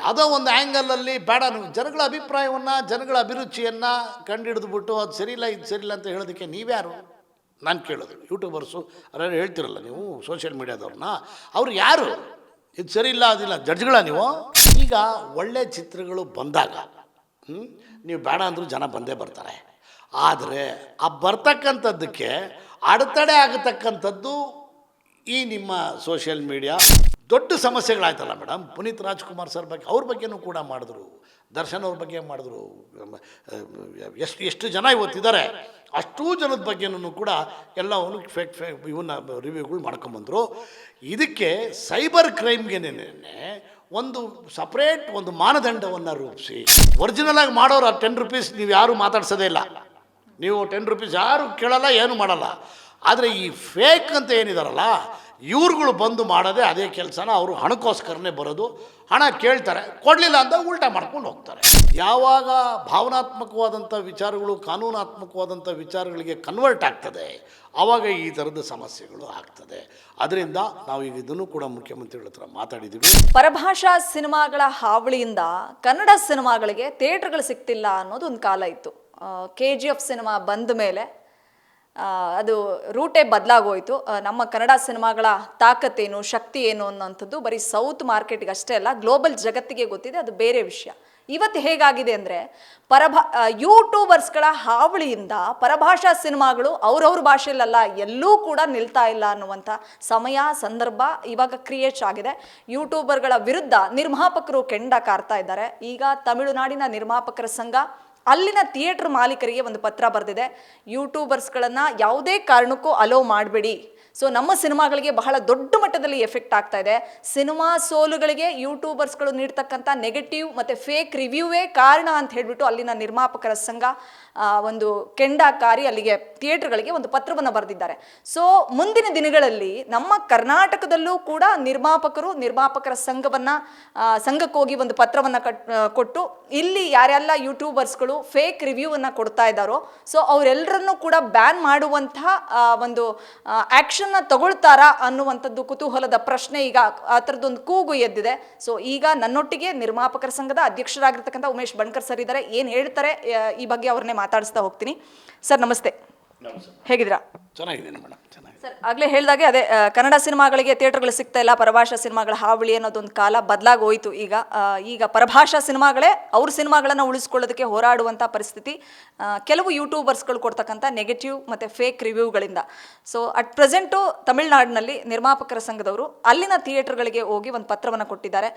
ಯಾವುದೋ ಒಂದು ಆ್ಯಂಗಲಲ್ಲಿ ಬೇಡ, ನೀವು ಜನಗಳ ಅಭಿಪ್ರಾಯವನ್ನು, ಜನಗಳ ಅಭಿರುಚಿಯನ್ನು ಕಂಡುಹಿಡಿದ್ಬಿಟ್ಟು ಅದು ಸರಿಯಿಲ್ಲ ಇದು ಸರಿಯಿಲ್ಲ ಅಂತ ಹೇಳೋದಕ್ಕೆ ನೀವ್ಯಾರು? ನಾನು ಕೇಳೋದು ಯೂಟ್ಯೂಬರ್ಸು ಅಲ್ಲೆಲ್ಲ ಹೇಳ್ತಿರಲ್ಲ ನೀವು, ಸೋಷಿಯಲ್ ಮೀಡಿಯಾದವ್ರನ್ನ, ಅವ್ರು ಯಾರು? ಇದು ಸರಿಯಿಲ್ಲ ಅದಿಲ್ಲ ಜಡ್ಜ್ಗಳ ನೀವು? ಈಗ ಒಳ್ಳೆ ಚಿತ್ರಗಳು ಬಂದಾಗ ನೀವು ಬೇಡ ಅಂದರೂ ಜನ ಬಂದೇ ಬರ್ತಾರೆ. ಆದರೆ ಆ ಬರ್ತಕ್ಕಂಥದ್ದಕ್ಕೆ ಅಡೆತಡೆ ಆಗತಕ್ಕಂಥದ್ದು ಈ ನಿಮ್ಮ ಸೋಷಿಯಲ್ ಮೀಡಿಯಾ. ದೊಡ್ಡ ಸಮಸ್ಯೆಗಳಾಯ್ತಲ್ಲ ಮೇಡಮ್. ಪುನೀತ್ ರಾಜ್ಕುಮಾರ್ ಸರ್ ಬಗ್ಗೆ, ಅವ್ರ ಬಗ್ಗೆನೂ ಕೂಡ ಮಾಡಿದ್ರು, ದರ್ಶನ್ ಅವ್ರ ಬಗ್ಗೆ ಮಾಡಿದ್ರು, ಎಷ್ಟು ಜನ ಇವತ್ತಿದ್ದಾರೆ ಅಷ್ಟೂ ಜನದ ಬಗ್ಗೆನೂ ಕೂಡ ಎಲ್ಲವನ್ನು ಫೇಕ್ ಇವನ್ನ ರಿವ್ಯೂಗಳು ಮಾಡ್ಕೊಂಬಂದರು. ಇದಕ್ಕೆ ಸೈಬರ್ ಕ್ರೈಮ್ಗೆನೇ ಒಂದು ಸಪ್ರೇಟ್ ಒಂದು ಮಾನದಂಡವನ್ನು ರೂಪಿಸಿ ಒರಿಜಿನಲ್ ಆಗಿ ಮಾಡೋರು. 10 ರೂಪೀಸ್ ನೀವು ಯಾರೂ ಮಾತಾಡ್ಸೋದೇ ಇಲ್ಲ, ನೀವು 10 ರೂಪೀಸ್ ಯಾರು ಕೇಳಲ್ಲ, ಏನು ಮಾಡಲ್ಲ. ಆದರೆ ಈ ಫೇಕ್ ಅಂತ ಏನಿದಾರಲ್ಲ, ಇವ್ರುಗಳು ಬಂದು ಮಾಡೋದೇ ಅದೇ ಕೆಲಸನ. ಅವರು ಹಣಕ್ಕೋಸ್ಕರನೇ ಬರೋದು, ಹಣ ಕೇಳ್ತಾರೆ, ಕೊಡಲಿಲ್ಲ ಅಂತ ಉಲ್ಟಾ ಮಾಡ್ಕೊಂಡು ಹೋಗ್ತಾರೆ. ಯಾವಾಗ ಭಾವನಾತ್ಮಕವಾದಂಥ ವಿಚಾರಗಳು ಕಾನೂನಾತ್ಮಕವಾದಂಥ ವಿಚಾರಗಳಿಗೆ ಕನ್ವರ್ಟ್ ಆಗ್ತದೆ, ಆವಾಗ ಈ ಥರದ ಸಮಸ್ಯೆಗಳು ಆಗ್ತದೆ. ಅದರಿಂದ ನಾವು ಈಗ ಇದನ್ನು ಕೂಡ ಮುಖ್ಯಮಂತ್ರಿಗಳ ಹತ್ರ ಮಾತಾಡಿದ್ದೀವಿ. ಪರಭಾಷಾ ಸಿನಿಮಾಗಳ ಹಾವಳಿಯಿಂದ ಕನ್ನಡ ಸಿನಿಮಾಗಳಿಗೆ ಥಿಯೇಟರ್ಗಳು ಸಿಗ್ತಿಲ್ಲ ಅನ್ನೋದು ಒಂದು ಕಾಲ ಇತ್ತು. KGF ಸಿನಿಮಾ ಬಂದ ಮೇಲೆ ಅದು ರೂಟೇ ಬದಲಾಗೋಯ್ತು. ನಮ್ಮ ಕನ್ನಡ ಸಿನಿಮಾಗಳ ತಾಕತ್ತೇನು, ಶಕ್ತಿ ಏನು ಅನ್ನೋಂಥದ್ದು ಬರೀ ಸೌತ್ ಮಾರ್ಕೆಟ್ಗೆ ಅಷ್ಟೇ ಅಲ್ಲ, ಗ್ಲೋಬಲ್ ಜಗತ್ತಿಗೆ ಗೊತ್ತಿದೆ, ಅದು ಬೇರೆ ವಿಷಯ. ಇವತ್ತು ಹೇಗಾಗಿದೆ ಅಂದರೆ ಯೂಟ್ಯೂಬರ್ಸ್ಗಳ ಹಾವಳಿಯಿಂದ ಪರಭಾಷಾ ಸಿನಿಮಾಗಳು ಅವ್ರವ್ರ ಭಾಷೆಯಲ್ಲ ಎಲ್ಲೂ ಕೂಡ ನಿಲ್ತಾ ಇಲ್ಲ ಅನ್ನುವಂಥ ಸಮಯ ಸಂದರ್ಭ ಇವಾಗ ಕ್ರಿಯೇಟ್ ಆಗಿದೆ. ಯೂಟ್ಯೂಬರ್ಗಳ ವಿರುದ್ಧ ನಿರ್ಮಾಪಕರು ಕೆಂಡ ಕಾರ್ತಾ ಇದ್ದಾರೆ. ಈಗ ತಮಿಳುನಾಡಿನ ನಿರ್ಮಾಪಕರ ಸಂಘ ಅಲ್ಲಿನ ಥಿಯೇಟರ್ ಮಾಲೀಕರಿಗೆ ಒಂದು ಪತ್ರ ಬರೆದಿದೆ. ಯೂಟ್ಯೂಬರ್ಸ್ಗಳನ್ನು ಯಾವುದೇ ಕಾರಣಕ್ಕೂ ಅಲೋ ಮಾಡಬೇಡಿ. ಸೊ ನಮ್ಮ ಸಿನಿಮಾಗಳಿಗೆ ಬಹಳ ದೊಡ್ಡ ಮಟ್ಟದಲ್ಲಿ ಎಫೆಕ್ಟ್ ಆಗ್ತಾ ಇದೆ. ಸಿನಿಮಾ ಸೋಲುಗಳಿಗೆ ಯೂಟ್ಯೂಬರ್ಸ್ಗಳು ನೀಡ್ತಕ್ಕಂಥ ನೆಗೆಟಿವ್ ಮತ್ತು ಫೇಕ್ ರಿವ್ಯೂವೇ ಕಾರಣ ಅಂತ ಹೇಳಿಬಿಟ್ಟು ಅಲ್ಲಿನ ನಿರ್ಮಾಪಕರ ಸಂಘ ಒಂದು ಕೆಂಡಕಾರಿ ಅಲ್ಲಿಗೆ ಥಿಯೇಟರ್ಗಳಿಗೆ ಒಂದು ಪತ್ರವನ್ನು ಬರೆದಿದ್ದಾರೆ. ಸೊ ಮುಂದಿನ ದಿನಗಳಲ್ಲಿ ನಮ್ಮ ಕರ್ನಾಟಕದಲ್ಲೂ ಕೂಡ ನಿರ್ಮಾಪಕರ ಸಂಘಕ್ಕೆ ಹೋಗಿ ಒಂದು ಪತ್ರವನ್ನು ಕೊಟ್ಟು ಇಲ್ಲಿ ಯಾರೆಲ್ಲ ಯೂಟ್ಯೂಬರ್ಸ್ಗಳು ಫೇಕ್ ರಿವ್ಯೂವನ್ನು ಕೊಡ್ತಾ ಇದ್ದಾರೋ ಸೊ ಅವರೆಲ್ಲರನ್ನೂ ಕೂಡ ಬ್ಯಾನ್ ಮಾಡುವಂತಹ ಒಂದು ಆ್ಯಕ್ಷನ್ನ ತಗೊಳ್ತಾರಾ ಅನ್ನುವಂಥದ್ದು ಕುತೂಹಲದ ಪ್ರಶ್ನೆ. ಈಗ ಆ ಥರದ್ದೊಂದು ಕೂಗು ಎದ್ದಿದೆ. ಸೊ ಈಗ ನನ್ನೊಟ್ಟಿಗೆ ನಿರ್ಮಾಪಕರ ಸಂಘದ ಅಧ್ಯಕ್ಷರಾಗಿರ್ತಕ್ಕಂಥ ಉಮೇಶ್ ಬಣ್ಕರ್ ಸರ್ ಇದ್ದಾರೆ. ಏನು ಹೇಳ್ತಾರೆ ಈ ಬಗ್ಗೆ ಅವ್ರನ್ನೇ ಮಾತಾಡಿಸ್ತಾ ಹೋಗ್ತೀನಿ. ಸರ್ ನಮಸ್ತೆ, ಹೇಗಿದ್ದೀರಾ? ಚೆನ್ನಾಗಿದ್ದೀನಿ ಮೇಡಮ್, ಚೆನ್ನಾಗಿ. ಸರ್ ಆಗಲೇ ಹೇಳಿದಾಗೆ ಅದೇ ಕನ್ನಡ ಸಿನಿಮಾಗಳಿಗೆ ಥಿಯೇಟರ್ಗಳು ಸಿಗ್ತಾ ಇಲ್ಲ, ಪರಭಾಷಾ ಸಿನಿಮಾಗಳ ಹಾವಳಿ ಅನ್ನೋದೊಂದು ಕಾಲ ಬದಲಾಗಿ ಹೋಯಿತು. ಈಗ ಪರಭಾಷಾ ಸಿನಿಮಾಗಳೇ ಅವ್ರ ಸಿನಿಮಾಗಳನ್ನು ಉಳಿಸ್ಕೊಳ್ಳೋದಕ್ಕೆ ಹೋರಾಡುವಂಥ ಪರಿಸ್ಥಿತಿ ಕೆಲವು ಯೂಟ್ಯೂಬರ್ಸ್ಗಳು ಕೊಡ್ತಕ್ಕಂಥ ನೆಗೆಟಿವ್ ಮತ್ತು ಫೇಕ್ ರಿವ್ಯೂಗಳಿಂದ. ಸೊ ಅಟ್ ಪ್ರೆಸೆಂಟು ತಮಿಳುನಾಡಿನಲ್ಲಿ ನಿರ್ಮಾಪಕರ ಸಂಘದವರು ಅಲ್ಲಿನ ಥಿಯೇಟರ್ಗಳಿಗೆ ಹೋಗಿ ಒಂದು ಪತ್ರವನ್ನು ಕೊಟ್ಟಿದ್ದಾರೆ.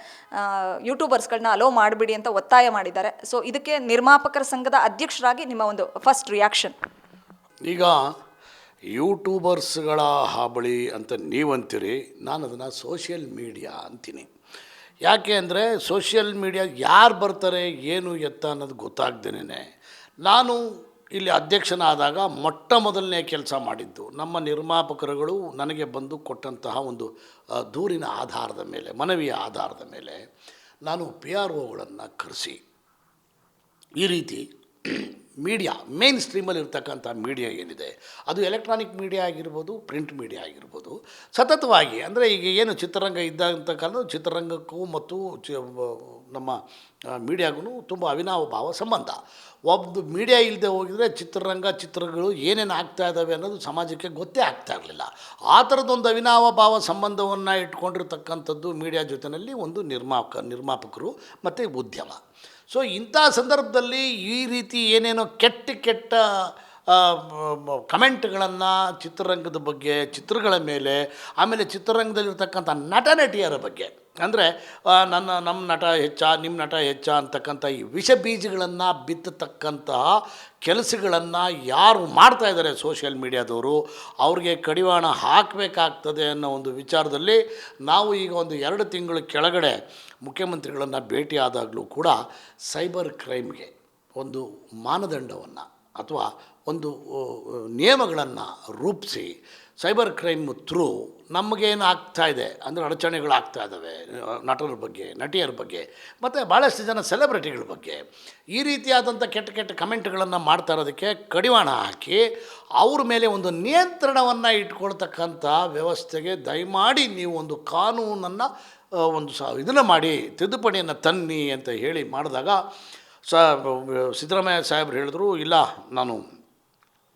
ಯೂಟ್ಯೂಬರ್ಸ್ಗಳನ್ನ ಅಲೋ ಮಾಡಿಬಿಡಿ ಅಂತ ಒತ್ತಾಯ ಮಾಡಿದ್ದಾರೆ. ಸೊ ಇದಕ್ಕೆ ನಿರ್ಮಾಪಕರ ಸಂಘದ ಅಧ್ಯಕ್ಷರಾಗಿ ನಿಮ್ಮ ಒಂದು ಫಸ್ಟ್ ರಿಯಾಕ್ಷನ್? ಈಗ ಯೂಟ್ಯೂಬರ್ಸ್ಗಳ ಹಾವಳಿ ಅಂತ ನೀವಂತೀರಿ, ನಾನು ಅದನ್ನು ಸೋಷಿಯಲ್ ಮೀಡಿಯಾ ಅಂತೀನಿ. ಯಾಕೆ ಅಂದರೆ ಸೋಷಿಯಲ್ ಮೀಡಿಯಾ ಯಾರು ಬರ್ತಾರೆ ಏನು ಎತ್ತ ಅನ್ನೋದು ಗೊತ್ತಾಗ್ದೇನೆ ನಾನು ಇಲ್ಲಿ ಅಧ್ಯಕ್ಷನಾದಾಗ ಮೊಟ್ಟ ಮೊದಲನೇ ಕೆಲಸ ಮಾಡಿದ್ದು, ನಮ್ಮ ನಿರ್ಮಾಪಕರುಗಳು ನನಗೆ ಬಂದು ಕೊಟ್ಟಂತಹ ಒಂದು ದೂರಿನ ಆಧಾರದ ಮೇಲೆ, ಮನವಿಯ ಆಧಾರದ ಮೇಲೆ ನಾನು PROಗಳನ್ನು ಕರೆಸಿ ಈ ರೀತಿ ಮೀಡಿಯಾ ಮೇನ್ ಸ್ಟ್ರೀಮಲ್ಲಿ ಇರ್ತಕ್ಕಂಥ ಮೀಡಿಯಾ ಏನಿದೆ, ಅದು ಎಲೆಕ್ಟ್ರಾನಿಕ್ ಮೀಡಿಯಾ ಆಗಿರ್ಬೋದು, ಪ್ರಿಂಟ್ ಮೀಡಿಯಾ ಆಗಿರ್ಬೋದು, ಸತತವಾಗಿ ಅಂದರೆ ಈಗ ಏನು ಚಿತ್ರರಂಗ ಇದ್ದಂಥ ಕಾಲ ಚಿತ್ರರಂಗಕ್ಕೂ ಮತ್ತು ನಮ್ಮ ಮೀಡಿಯಾಗೂ ತುಂಬ ಅವಿನಾವ ಭಾವ ಸಂಬಂಧ. ಒಬ್ಬದು ಮೀಡಿಯಾ ಇಲ್ಲದೆ ಹೋಗಿದರೆ ಚಿತ್ರಗಳು ಏನೇನು ಆಗ್ತಾ ಇದ್ದಾವೆ ಅನ್ನೋದು ಸಮಾಜಕ್ಕೆ ಗೊತ್ತೇ ಆಗ್ತಾ ಇರಲಿಲ್ಲ. ಆ ಥರದ್ದೊಂದು ಅವಿನಾವ ಭಾವ ಸಂಬಂಧವನ್ನು ಇಟ್ಕೊಂಡಿರ್ತಕ್ಕಂಥದ್ದು ಮೀಡಿಯಾ ಜೊತೆಯಲ್ಲಿ ಒಂದು ನಿರ್ಮಾಪಕರು ಮತ್ತು ಉದ್ಯಮ. ಸೊ ಇಂಥ ಸಂದರ್ಭದಲ್ಲಿ ಈ ರೀತಿ ಏನೇನೋ ಕೆಟ್ಟ ಕಮೆಂಟ್ಗಳನ್ನು ಚಿತ್ರರಂಗದ ಬಗ್ಗೆ, ಚಿತ್ರಗಳ ಮೇಲೆ, ಆಮೇಲೆ ಚಿತ್ರರಂಗದಲ್ಲಿರ್ತಕ್ಕಂಥ ನಟಿಯರ ಬಗ್ಗೆ, ಅಂದರೆ ನಮ್ಮ ನಟ ಹೆಚ್ಚ, ನಿಮ್ಮ ನಟ ಹೆಚ್ಚ ಅಂತಕ್ಕಂಥ ಈ ವಿಷ ಬೀಜಗಳನ್ನು ಬಿತ್ತತಕ್ಕಂತಹ ಕೆಲಸಗಳನ್ನು ಯಾರು ಮಾಡ್ತಾಯಿದ್ದಾರೆ ಸೋಷಿಯಲ್ ಮೀಡಿಯಾದವರು, ಅವ್ರಿಗೆ ಕಡಿವಾಣ ಹಾಕಬೇಕಾಗ್ತದೆ ಅನ್ನೋ ಒಂದು ವಿಚಾರದಲ್ಲಿ ನಾವು ಈಗ ಒಂದು 2 ತಿಂಗಳ ಕೆಳಗಡೆ ಮುಖ್ಯಮಂತ್ರಿಗಳನ್ನು ಭೇಟಿಯಾದಾಗಲೂ ಕೂಡ ಸೈಬರ್ ಕ್ರೈಮ್ಗೆ ಒಂದು ಮಾನದಂಡವನ್ನು ಅಥವಾ ಒಂದು ನಿಯಮಗಳನ್ನು ರೂಪಿಸಿ ಸೈಬರ್ ಕ್ರೈಮ್ ಥ್ರೂ ನಮಗೇನು ಆಗ್ತಾಯಿದೆ ಅಂದರೆ ಅಡಚಣೆಗಳಾಗ್ತಾ ಇದ್ದಾವೆ ನಟರ ಬಗ್ಗೆ, ನಟಿಯರ ಬಗ್ಗೆ, ಮತ್ತು ಭಾಳಷ್ಟು ಜನ ಸೆಲೆಬ್ರಿಟಿಗಳ ಬಗ್ಗೆ ಈ ರೀತಿಯಾದಂಥ ಕೆಟ್ಟ ಕಮೆಂಟ್ಗಳನ್ನು ಮಾಡ್ತಾ ಇರೋದಕ್ಕೆ ಕಡಿವಾಣ ಹಾಕಿ ಅವ್ರ ಮೇಲೆ ಒಂದು ನಿಯಂತ್ರಣವನ್ನು ಇಟ್ಕೊಳ್ತಕ್ಕಂಥ ವ್ಯವಸ್ಥೆಗೆ ದಯಮಾಡಿ ನೀವು ಒಂದು ಕಾನೂನನ್ನು ಒಂದು ಇದನ್ನು ಮಾಡಿ ತಿದ್ದುಪಡಿಯನ್ನು ತನ್ನಿ ಅಂತ ಹೇಳಿ ಮಾಡಿದಾಗ ಸಿದ್ದರಾಮಯ್ಯ ಸಾಹೇಬ್ರು ಹೇಳಿದ್ರು, ಇಲ್ಲ ನಾನು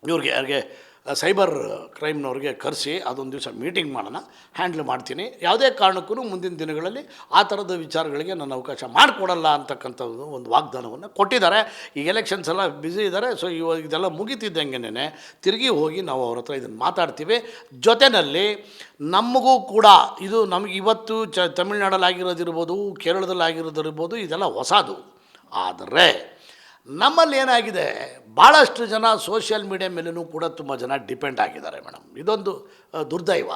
ಇವ್ರಿಗೆ ಯಾರಿಗೆ ಸೈಬರ್ ಕ್ರೈಮ್ನವ್ರಿಗೆ ಕರೆಸಿ ಅದೊಂದು ದಿವಸ ಮೀಟಿಂಗ್ ಮಾಡೋಣ, ಹ್ಯಾಂಡ್ಲ್ ಮಾಡ್ತೀನಿ, ಯಾವುದೇ ಕಾರಣಕ್ಕೂ ಮುಂದಿನ ದಿನಗಳಲ್ಲಿ ಆ ಥರದ ವಿಚಾರಗಳಿಗೆ ನನ್ನ ಅವಕಾಶ ಮಾಡಿಕೊಡಲ್ಲ ಅಂತಕ್ಕಂಥದ್ದು ಒಂದು ವಾಗ್ದಾನವನ್ನು ಕೊಟ್ಟಿದ್ದಾರೆ. ಈಗ ಎಲೆಕ್ಷನ್ಸ್ ಎಲ್ಲ ಬ್ಯುಸಿ ಇದ್ದಾರೆ. ಸೊ ಇವಾಗ ಇದೆಲ್ಲ ಮುಗಿತಿದ್ದಂಗೆನೇ ತಿರುಗಿ ಹೋಗಿ ನಾವು ಅವ್ರ ಹತ್ರ ಇದನ್ನು ಮಾತಾಡ್ತೀವಿ. ಜೊತೆಯಲ್ಲಿ ನಮಗೂ ಕೂಡ ಇದು ನಮಗೆ ಇವತ್ತು ತಮಿಳ್ನಾಡಲ್ಲಿ ಆಗಿರೋದಿರ್ಬೋದು, ಕೇರಳದಲ್ಲಿ ಆಗಿರೋದಿರ್ಬೋದು, ಇದೆಲ್ಲ ಹೊಸದು. ಆದರೆ ನಮ್ಮಲ್ಲಿ ಏನಾಗಿದೆ, ಭಾಳಷ್ಟು ಜನ ಸೋಷಿಯಲ್ ಮೀಡಿಯಾ ಮೇಲೂ ಕೂಡ ತುಂಬ ಜನ ಡಿಪೆಂಡ್ ಆಗಿದ್ದಾರೆ ಮೇಡಮ್. ಇದೊಂದು ದುರ್ದೈವ.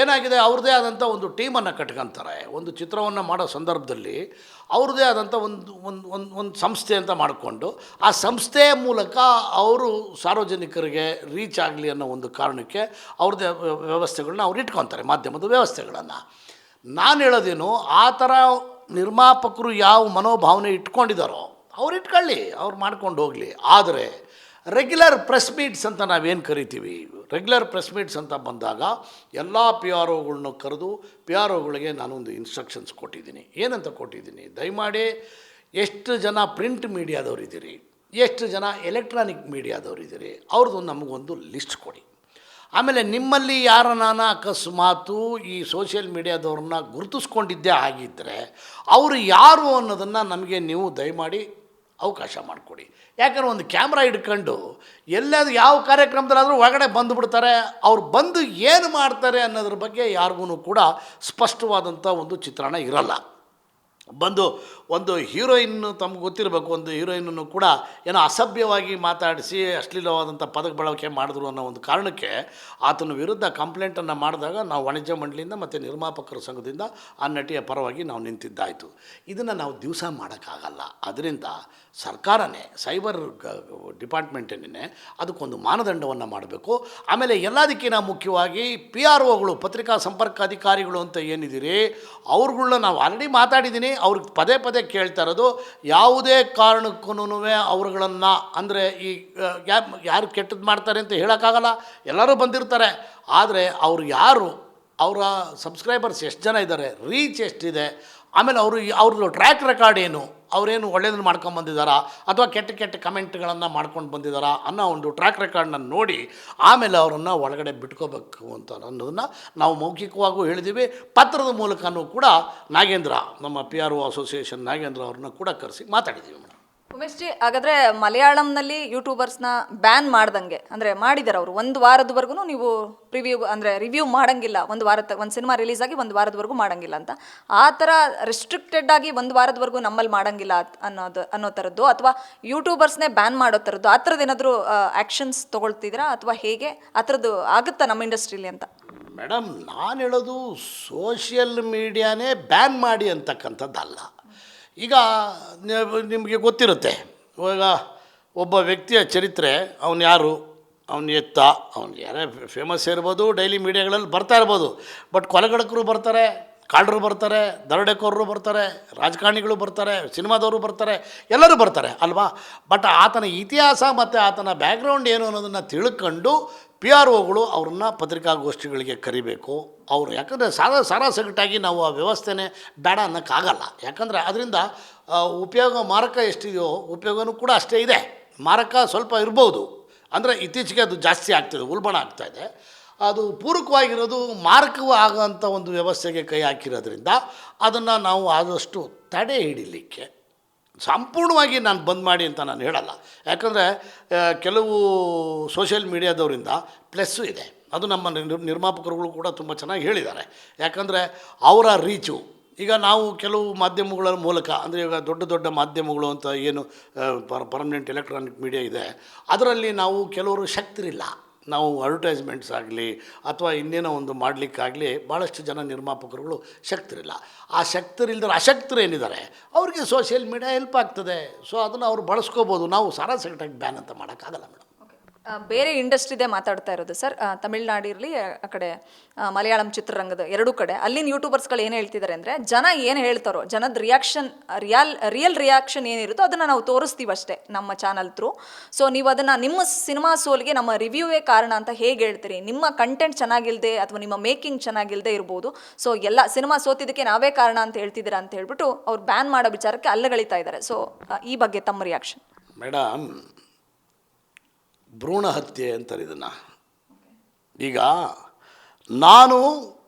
ಏನಾಗಿದೆ, ಅವ್ರದ್ದೇ ಆದಂಥ ಒಂದು ಟೀಮನ್ನು ಕಟ್ಕೊತಾರೆ. ಒಂದು ಚಿತ್ರವನ್ನು ಮಾಡೋ ಸಂದರ್ಭದಲ್ಲಿ ಅವ್ರದ್ದೇ ಆದಂಥ ಒಂದು ಸಂಸ್ಥೆ ಅಂತ ಮಾಡಿಕೊಂಡು ಆ ಸಂಸ್ಥೆಯ ಮೂಲಕ ಅವರು ಸಾರ್ವಜನಿಕರಿಗೆ ರೀಚ್ ಆಗಲಿ ಅನ್ನೋ ಒಂದು ಕಾರಣಕ್ಕೆ ಅವ್ರದ್ದೇ ವ್ಯವಸ್ಥೆಗಳನ್ನ ಅವ್ರು ಇಟ್ಕೊತಾರೆ, ಮಾಧ್ಯಮದ ವ್ಯವಸ್ಥೆಗಳನ್ನು. ನಾನು ಹೇಳೋದೇನು, ಆ ಥರ ನಿರ್ಮಾಪಕರು ಯಾವ ಮನೋಭಾವನೆ ಇಟ್ಕೊಂಡಿದ್ದಾರೋ ಅವ್ರು ಇಟ್ಕೊಳ್ಳಿ, ಅವ್ರು ಮಾಡ್ಕೊಂಡು ಹೋಗಲಿ. ಆದರೆ ರೆಗ್ಯುಲರ್ ಪ್ರೆಸ್ ಮೀಟ್ಸ್ ಅಂತ ನಾವೇನು ಕರಿತೀವಿ, ರೆಗ್ಯುಲರ್ ಪ್ರೆಸ್ ಮೀಟ್ಸ್ ಅಂತ ಬಂದಾಗ ಎಲ್ಲ ಪಿ ಆರ್ ಒಗಳ್ನ ಕರೆದು ಪಿ ಆರ್ ಒಗಳಿಗೆ ನಾನೊಂದು ಇನ್ಸ್ಟ್ರಕ್ಷನ್ಸ್ ಕೊಟ್ಟಿದ್ದೀನಿ. ಏನಂತ ಕೊಟ್ಟಿದ್ದೀನಿ, ದಯಮಾಡಿ ಎಷ್ಟು ಜನ ಪ್ರಿಂಟ್ ಮೀಡಿಯಾದವ್ರಿದ್ದೀರಿ, ಎಷ್ಟು ಜನ ಎಲೆಕ್ಟ್ರಾನಿಕ್ ಮೀಡಿಯಾದವ್ರಿದ್ದೀರಿ, ಅವ್ರದ್ದು ನಮಗೊಂದು ಲಿಸ್ಟ್ ಕೊಡಿ. ಆಮೇಲೆ ನಿಮ್ಮಲ್ಲಿ ಯಾರನ್ನ ಅಕಸ್ಮಾತು ಈ ಸೋಷಿಯಲ್ ಮೀಡಿಯಾದವ್ರನ್ನ ಗುರುತಿಸ್ಕೊಂಡಿದ್ದೇ ಆಗಿದ್ದರೆ ಅವರು ಯಾರು ಅನ್ನೋದನ್ನು ನಮಗೆ ನೀವು ದಯಮಾಡಿ ಅವಕಾಶ ಮಾಡಿಕೊಡಿ. ಯಾಕಂದ್ರೆ ಒಂದು ಕ್ಯಾಮ್ರಾ ಹಿಡ್ಕೊಂಡು ಎಲ್ಲಾದರೂ ಯಾವ ಕಾರ್ಯಕ್ರಮದಲ್ಲಾದರೂ ಒಳಗಡೆ ಬಂದುಬಿಡ್ತಾರೆ. ಅವ್ರು ಬಂದು ಏನು ಮಾಡ್ತಾರೆ ಅನ್ನೋದ್ರ ಬಗ್ಗೆ ಯಾರಿಗೂ ಕೂಡ ಸ್ಪಷ್ಟವಾದಂಥ ಒಂದು ಚಿತ್ರಣ ಇರಲ್ಲ. ಬಂದು ಒಂದು ಹೀರೋಯಿನ್ ತಮ್ಗೆ ಗೊತ್ತಿರಬೇಕು, ಒಂದು ಹೀರೋಯಿನನ್ನು ಕೂಡ ಏನೋ ಅಸಭ್ಯವಾಗಿ ಮಾತಾಡಿಸಿ ಅಶ್ಲೀಲವಾದಂಥ ಪದಕ ಬಳಕೆ ಮಾಡಿದ್ರು ಅನ್ನೋ ಒಂದು ಕಾರಣಕ್ಕೆ ಆತನ ವಿರುದ್ಧ ಕಂಪ್ಲೇಂಟನ್ನು ಮಾಡಿದಾಗ ನಾವು ವಾಣಿಜ್ಯ ಮಂಡಳಿಯಿಂದ ಮತ್ತು ನಿರ್ಮಾಪಕರ ಸಂಘದಿಂದ ಆ ನಟಿಯ ಪರವಾಗಿ ನಾವು ನಿಂತಿದ್ದಾಯಿತು. ಇದನ್ನು ನಾವು ದಿವಸ ಮಾಡೋಕ್ಕಾಗಲ್ಲ. ಅದರಿಂದ ಸರ್ಕಾರನೇ, ಸೈಬರ್ ಡಿಪಾರ್ಟ್ಮೆಂಟೇನೇ ಅದಕ್ಕೊಂದು ಮಾನದಂಡವನ್ನು ಮಾಡಬೇಕು. ಆಮೇಲೆ ಎಲ್ಲದಕ್ಕಿಂತ ಮುಖ್ಯವಾಗಿ ಪಿ ಆರ್ ಒಗಳು, ಪತ್ರಿಕಾ ಸಂಪರ್ಕ ಅಧಿಕಾರಿಗಳು ಅಂತ ಏನಿದ್ದೀರಿ, ಅವ್ರುಗಳ್ನ ನಾವು ಆಲ್ರೆಡಿ ಮಾತಾಡಿದ್ದೀನಿ. ಅವ್ರಿಗೆ ಪದೇ ಪದೇ ಕೇಳ್ತಾ ಇರೋದು, ಯಾವುದೇ ಕಾರಣಕ್ಕೂ ಅವ್ರುಗಳನ್ನು ಅಂದರೆ ಈ ಯಾರು ಕೆಟ್ಟದ್ದು ಮಾಡ್ತಾರೆ ಅಂತ ಹೇಳೋಕ್ಕಾಗಲ್ಲ, ಎಲ್ಲರೂ ಬಂದಿರ್ತಾರೆ. ಆದರೆ ಅವರು ಯಾರು, ಅವರ ಸಬ್ಸ್ಕ್ರೈಬರ್ಸ್ ಎಷ್ಟು ಜನ ಇದ್ದಾರೆ, ರೀಚ್ ಎಷ್ಟಿದೆ, ಆಮೇಲೆ ಅವ್ರದ್ದು ಟ್ರ್ಯಾಕ್ ರೆಕಾರ್ಡ್ ಏನು, ಅವರೇನು ಒಳ್ಳೆಯದನ್ನು ಮಾಡ್ಕೊಂಬಂದಿದ್ದಾರಾ ಅಥವಾ ಕೆಟ್ಟ ಕಮೆಂಟ್ಗಳನ್ನು ಮಾಡ್ಕೊಂಡು ಬಂದಿದ್ದಾರಾ ಅನ್ನೋ ಒಂದು ಟ್ರ್ಯಾಕ್ ರೆಕಾರ್ಡನ್ನ ನೋಡಿ ಆಮೇಲೆ ಅವರನ್ನು ಒಳಗಡೆ ಬಿಟ್ಕೋಬೇಕು ಅಂತ ಅನ್ನೋದನ್ನು ನಾವು ಮೌಖಿಕವಾಗೂ ಹೇಳಿದ್ದೀವಿ. ಪತ್ರದ ಮೂಲಕನೂ ಕೂಡ ನಾಗೇಂದ್ರ, ನಮ್ಮ P R O association Nagendra ಅವ್ರನ್ನ ಕೂಡ ಕರೆಸಿ ಮಾತಾಡಿದ್ದೀವಿ ಮೇಡಮ್. ಉಮೇಶ್ ಜಿ, ಹಾಗಾದರೆ ಮಲಯಾಳಂನಲ್ಲಿ ಯೂಟ್ಯೂಬರ್ಸ್ನ ಬ್ಯಾನ್ ಮಾಡ್ದಂಗೆ, ಅಂದರೆ ಮಾಡಿದ್ದಾರೆ ಅವರು, ಒಂದು ವಾರದವರೆಗೂ ನೀವು ರಿವ್ಯೂ ಮಾಡೋಂಗಿಲ್ಲ, ಒಂದು ಸಿನಿಮಾ ರಿಲೀಸ್ ಆಗಿ ಒಂದು ವಾರದವರೆಗೂ ಮಾಡೋಂಗಿಲ್ಲ ಅಂತ, ಆ ಥರ ರೆಸ್ಟ್ರಿಕ್ಟೆಡ್ ಆಗಿ ಒಂದು ವಾರದವರೆಗೂ ನಮ್ಮಲ್ಲಿ ಮಾಡೋಂಗಿಲ್ಲ ಅನ್ನೋ ಥರದ್ದು, ಅಥವಾ ಯೂಟ್ಯೂಬರ್ಸ್ನೇ ಬ್ಯಾನ್ ಮಾಡೋ ಥರದ್ದು, ಆ ಥರದ್ದು ಏನಾದರೂ ಆ್ಯಕ್ಷನ್ಸ್ ತೊಗೊಳ್ತಿದ್ದೀರಾ ಅಥವಾ ಹೇಗೆ, ಆ ಥರದ್ದು ಆಗುತ್ತಾ ನಮ್ಮ ಇಂಡಸ್ಟ್ರೀಲಿ ಅಂತ? ಮೇಡಮ್, ನಾನು ಹೇಳೋದು ಸೋಷಿಯಲ್ ಮೀಡಿಯಾನೇ ಬ್ಯಾನ್ ಮಾಡಿ ಅಂತಕ್ಕಂಥದ್ದಲ್ಲ. ಈಗ ನಿಮಗೆ ಗೊತ್ತಿರುತ್ತೆ, ಇವಾಗ ಒಬ್ಬ ವ್ಯಕ್ತಿಯ ಚರಿತ್ರೆ, ಅವನು ಯಾರು, ಅವನು ಎತ್ತ, ಅವ್ನು ಯಾರೇ ಫೇಮಸ್ ಇರ್ಬೋದು, ಡೈಲಿ ಮೀಡಿಯಾಗಳಲ್ಲಿ ಬರ್ತಾ ಇರ್ಬೋದು, ಬಟ್ ಕೊಲೆಗಡಕರು ಬರ್ತಾರೆ, ಕಾಳರು ಬರ್ತಾರೆ, ದರೋಡೆಕೋರರು ಬರ್ತಾರೆ, ರಾಜಕಾರಣಿಗಳು ಬರ್ತಾರೆ, ಸಿನಿಮಾದವರು ಬರ್ತಾರೆ, ಎಲ್ಲರೂ ಬರ್ತಾರೆ ಅಲ್ವಾ. ಬಟ್ ಆತನ ಇತಿಹಾಸ ಮತ್ತು ಆತನ ಬ್ಯಾಕ್ಗ್ರೌಂಡ್ ಏನು ಅನ್ನೋದನ್ನು ತಿಳ್ಕೊಂಡು ಪಿ ಆರ್ ಒಗಳು ಅವ್ರನ್ನ ಪತ್ರಿಕಾಗೋಷ್ಠಿಗಳಿಗೆ ಕರಿಬೇಕು. ಅವರು ಯಾಕಂದರೆ ಸಾರಾಸಗಟಾಗಿ ನಾವು ಆ ವ್ಯವಸ್ಥೆನೇ ಬೇಡ ಅನ್ನೋಕ್ಕಾಗಲ್ಲ. ಯಾಕಂದರೆ ಅದರಿಂದ ಉಪಯೋಗ, ಮಾರಕ ಎಷ್ಟಿದೆಯೋ ಉಪಯೋಗವೂ ಕೂಡ ಅಷ್ಟೇ ಇದೆ. ಮಾರಕ ಸ್ವಲ್ಪ ಇರ್ಬೋದು, ಅಂದರೆ ಇತ್ತೀಚೆಗೆ ಅದು ಜಾಸ್ತಿ ಆಗ್ತಿದೆ, ಉಲ್ಬಣ ಆಗ್ತಾಯಿದೆ. ಅದು ಪೂರಕವಾಗಿರೋದು ಮಾರಕವೂ ಆಗೋಂಥ ಒಂದು ವ್ಯವಸ್ಥೆಗೆ ಕೈ ಹಾಕಿರೋದ್ರಿಂದ ಅದನ್ನು ನಾವು ಆದಷ್ಟು ತಡೆ ಹಿಡಿಲಿಕ್ಕೆ, ಸಂಪೂರ್ಣವಾಗಿ ನಾನು ಬಂದ್ ಮಾಡಿ ಅಂತ ನಾನು ಹೇಳಲ್ಲ. ಯಾಕಂದರೆ ಕೆಲವು ಸೋಷಿಯಲ್ ಮೀಡಿಯಾದವರಿಂದ ಪ್ಲಸ್ಸು ಇದೆ, ಅದು ನಮ್ಮ ನಿರ್ಮಾಪಕರುಗಳು ಕೂಡ ತುಂಬ ಚೆನ್ನಾಗಿ ಹೇಳಿದ್ದಾರೆ. ಯಾಕಂದರೆ ಅವರ ರೀಚು, ಈಗ ನಾವು ಕೆಲವು ಮಾಧ್ಯಮಗಳ ಮೂಲಕ, ಅಂದರೆ ಈಗ ದೊಡ್ಡ ಮಾಧ್ಯಮಗಳು ಅಂತ ಏನು ಪರ್ಮನೆಂಟ್ ಎಲೆಕ್ಟ್ರಾನಿಕ್ ಮೀಡಿಯಾ ಇದೆ, ಅದರಲ್ಲಿ ನಾವು ಕೆಲವರು ಶಕ್ತರಿಲ್ಲ, ನಾವು ಅಡ್ವರ್ಟೈಸ್ಮೆಂಟ್ಸ್ ಆಗಲಿ ಅಥವಾ ಇನ್ನೇನೋ ಒಂದು ಮಾಡಲಿಕ್ಕಾಗಲಿ ಭಾಳಷ್ಟು ಜನ ನಿರ್ಮಾಪಕರುಗಳು ಶಕ್ತರಿಲ್ಲ. ಆ ಶಕ್ತರಿಲ್ಲದ್ರೆ ಅಶಕ್ತರು ಏನಿದ್ದಾರೆ ಅವ್ರಿಗೆ ಸೋಷಿಯಲ್ ಮೀಡಿಯಾ ಹೆಲ್ಪ್ ಆಗ್ತದೆ. ಸೊ ಅದನ್ನು ಅವ್ರು ಬಳಸ್ಕೋಬೋದು. ನಾವು ಸಾರಾಸಗಟಾಗಿ ಬ್ಯಾನ್ ಅಂತ ಮಾಡೋಕ್ಕಾಗಲ್ಲ ಮೇಡಮ್. ಬೇರೆ ಇಂಡಸ್ಟ್ರಿದೇ ಮಾತಾಡ್ತಾ ಇರೋದು ಸರ್. ತಮಿಳ್ನಾಡು ಇರಲಿ ಆ ಕಡೆ ಮಲಯಾಳಂ ಚಿತ್ರರಂಗದ ಎರಡೂ ಕಡೆ ಅಲ್ಲಿನ ಯೂಟ್ಯೂಬರ್ಸ್ಗಳು ಏನು ಹೇಳ್ತಿದ್ದಾರೆ ಅಂದರೆ, ಜನ ಏನು ಹೇಳ್ತಾರೋ, ಜನದ ರಿಯಾಕ್ಷನ್ ರಿಯಲ್ ರಿಯಾಕ್ಷನ್ ಏನಿರುತ್ತೋ ಅದನ್ನು ನಾವು ತೋರಿಸ್ತೀವಿ ಅಷ್ಟೇ ನಮ್ಮ ಚಾನಲ್ ಥ್ರೂ. ಸೊ ನೀವು ಅದನ್ನು ನಿಮ್ಮ ಸಿನಿಮಾ ಸೋಲ್ಗೆ ನಮ್ಮ ರಿವ್ಯೂವೇ ಕಾರಣ ಅಂತ ಹೇಗೆ ಹೇಳ್ತೀರಿ? ನಿಮ್ಮ ಕಂಟೆಂಟ್ ಚೆನ್ನಾಗಿಲ್ಲದೆ ಅಥವಾ ನಿಮ್ಮ ಮೇಕಿಂಗ್ ಚೆನ್ನಾಗಿಲ್ಲದೆ ಇರ್ಬೋದು, ಸೊ ಎಲ್ಲ ಸಿನಿಮಾ ಸೋತಿದ್ದಕ್ಕೆ ನಾವೇ ಕಾರಣ ಅಂತ ಹೇಳ್ತಿದ್ದೀರಾ ಅಂತ ಹೇಳ್ಬಿಟ್ಟು ಅವ್ರು ಬ್ಯಾನ್ ಮಾಡೋ ವಿಚಾರಕ್ಕೆ ಅಲ್ಲಗಳಿತಾ ಇದ್ದಾರೆ. ಸೊ ಈ ಬಗ್ಗೆ ತಮ್ಮ ರಿಯಾಕ್ಷನ್? ಮೇಡಮ್, ಭ್ರೂಣ ಹತ್ಯೆ ಅಂತಾರೆ ಇದನ್ನು. ಈಗ ನಾನು